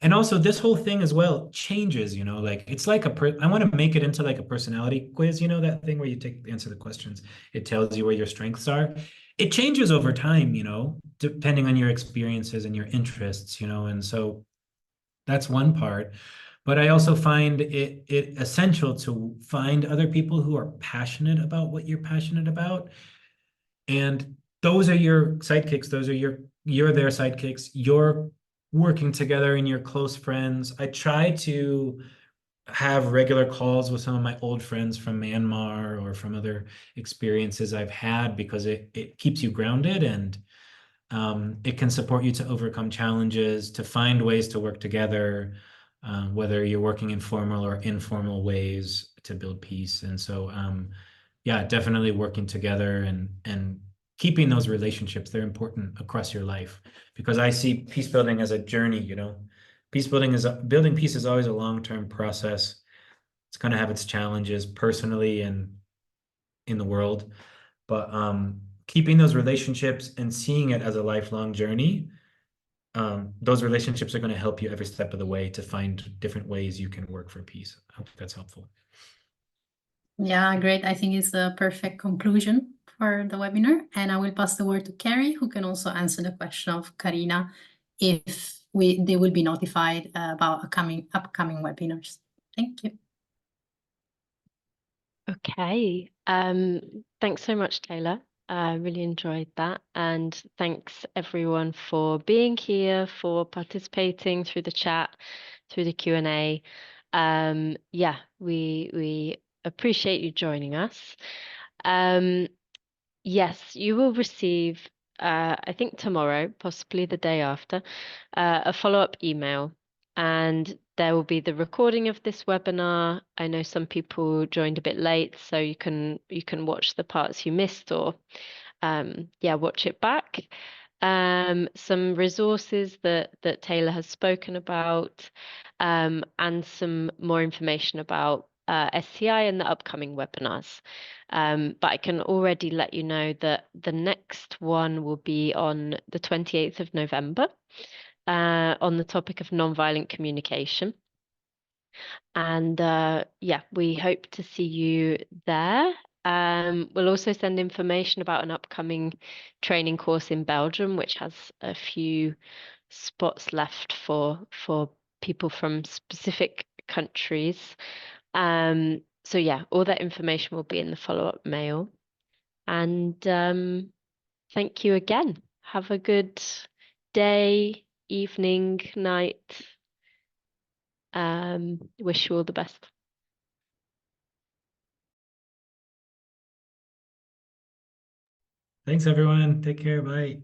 And also this whole thing as well changes, like it's like I want to make it into like a personality quiz, that thing where you answer the questions. It tells you where your strengths are. It changes over time, depending on your experiences and your interests, and so that's one part. But I also find it essential to find other people who are passionate about what you're passionate about. And those are your sidekicks. Those are you're their sidekicks. You're working together and you're close friends. I try to have regular calls with some of my old friends from Myanmar or from other experiences I've had because it keeps you grounded and it can support you to overcome challenges, to find ways to work together, whether you're working in formal or informal ways to build peace. And so, yeah, definitely working together and keeping those relationships. They're important across your life because I see peace building as a journey, building peace is always a long-term process. It's going to have its challenges personally and in the world, but keeping those relationships and seeing it as a lifelong journey, those relationships are going to help you every step of the way to find different ways you can work for peace. I hope that's helpful. Yeah, great. I think it's a perfect conclusion for the webinar. And I will pass the word to Carrie, who can also answer the question of Karina if they will be notified about upcoming webinars. Thank you. Okay. Thanks so much, Taylor. I really enjoyed that. And thanks everyone for being here, for participating through the chat, through the Q&A. Yeah, we appreciate you joining us. Yes, you will receive, I think tomorrow, possibly the day after, a follow-up email. And there will be the recording of this webinar. I know some people joined a bit late, so you can watch the parts you missed or yeah, watch it back. some resources that Taylor has spoken about, and some more information about STI and the upcoming webinars. But I can already let you know that the next one will be on the 28th of November, on the topic of nonviolent communication. And yeah, we hope to see you there. We'll also send information about an upcoming training course in Belgium, which has a few spots left for people from specific countries. So yeah, all that information will be in the follow-up mail. And thank you again. Have a good day, evening, night. Wish you all the best. Thanks, everyone. Take care. Bye.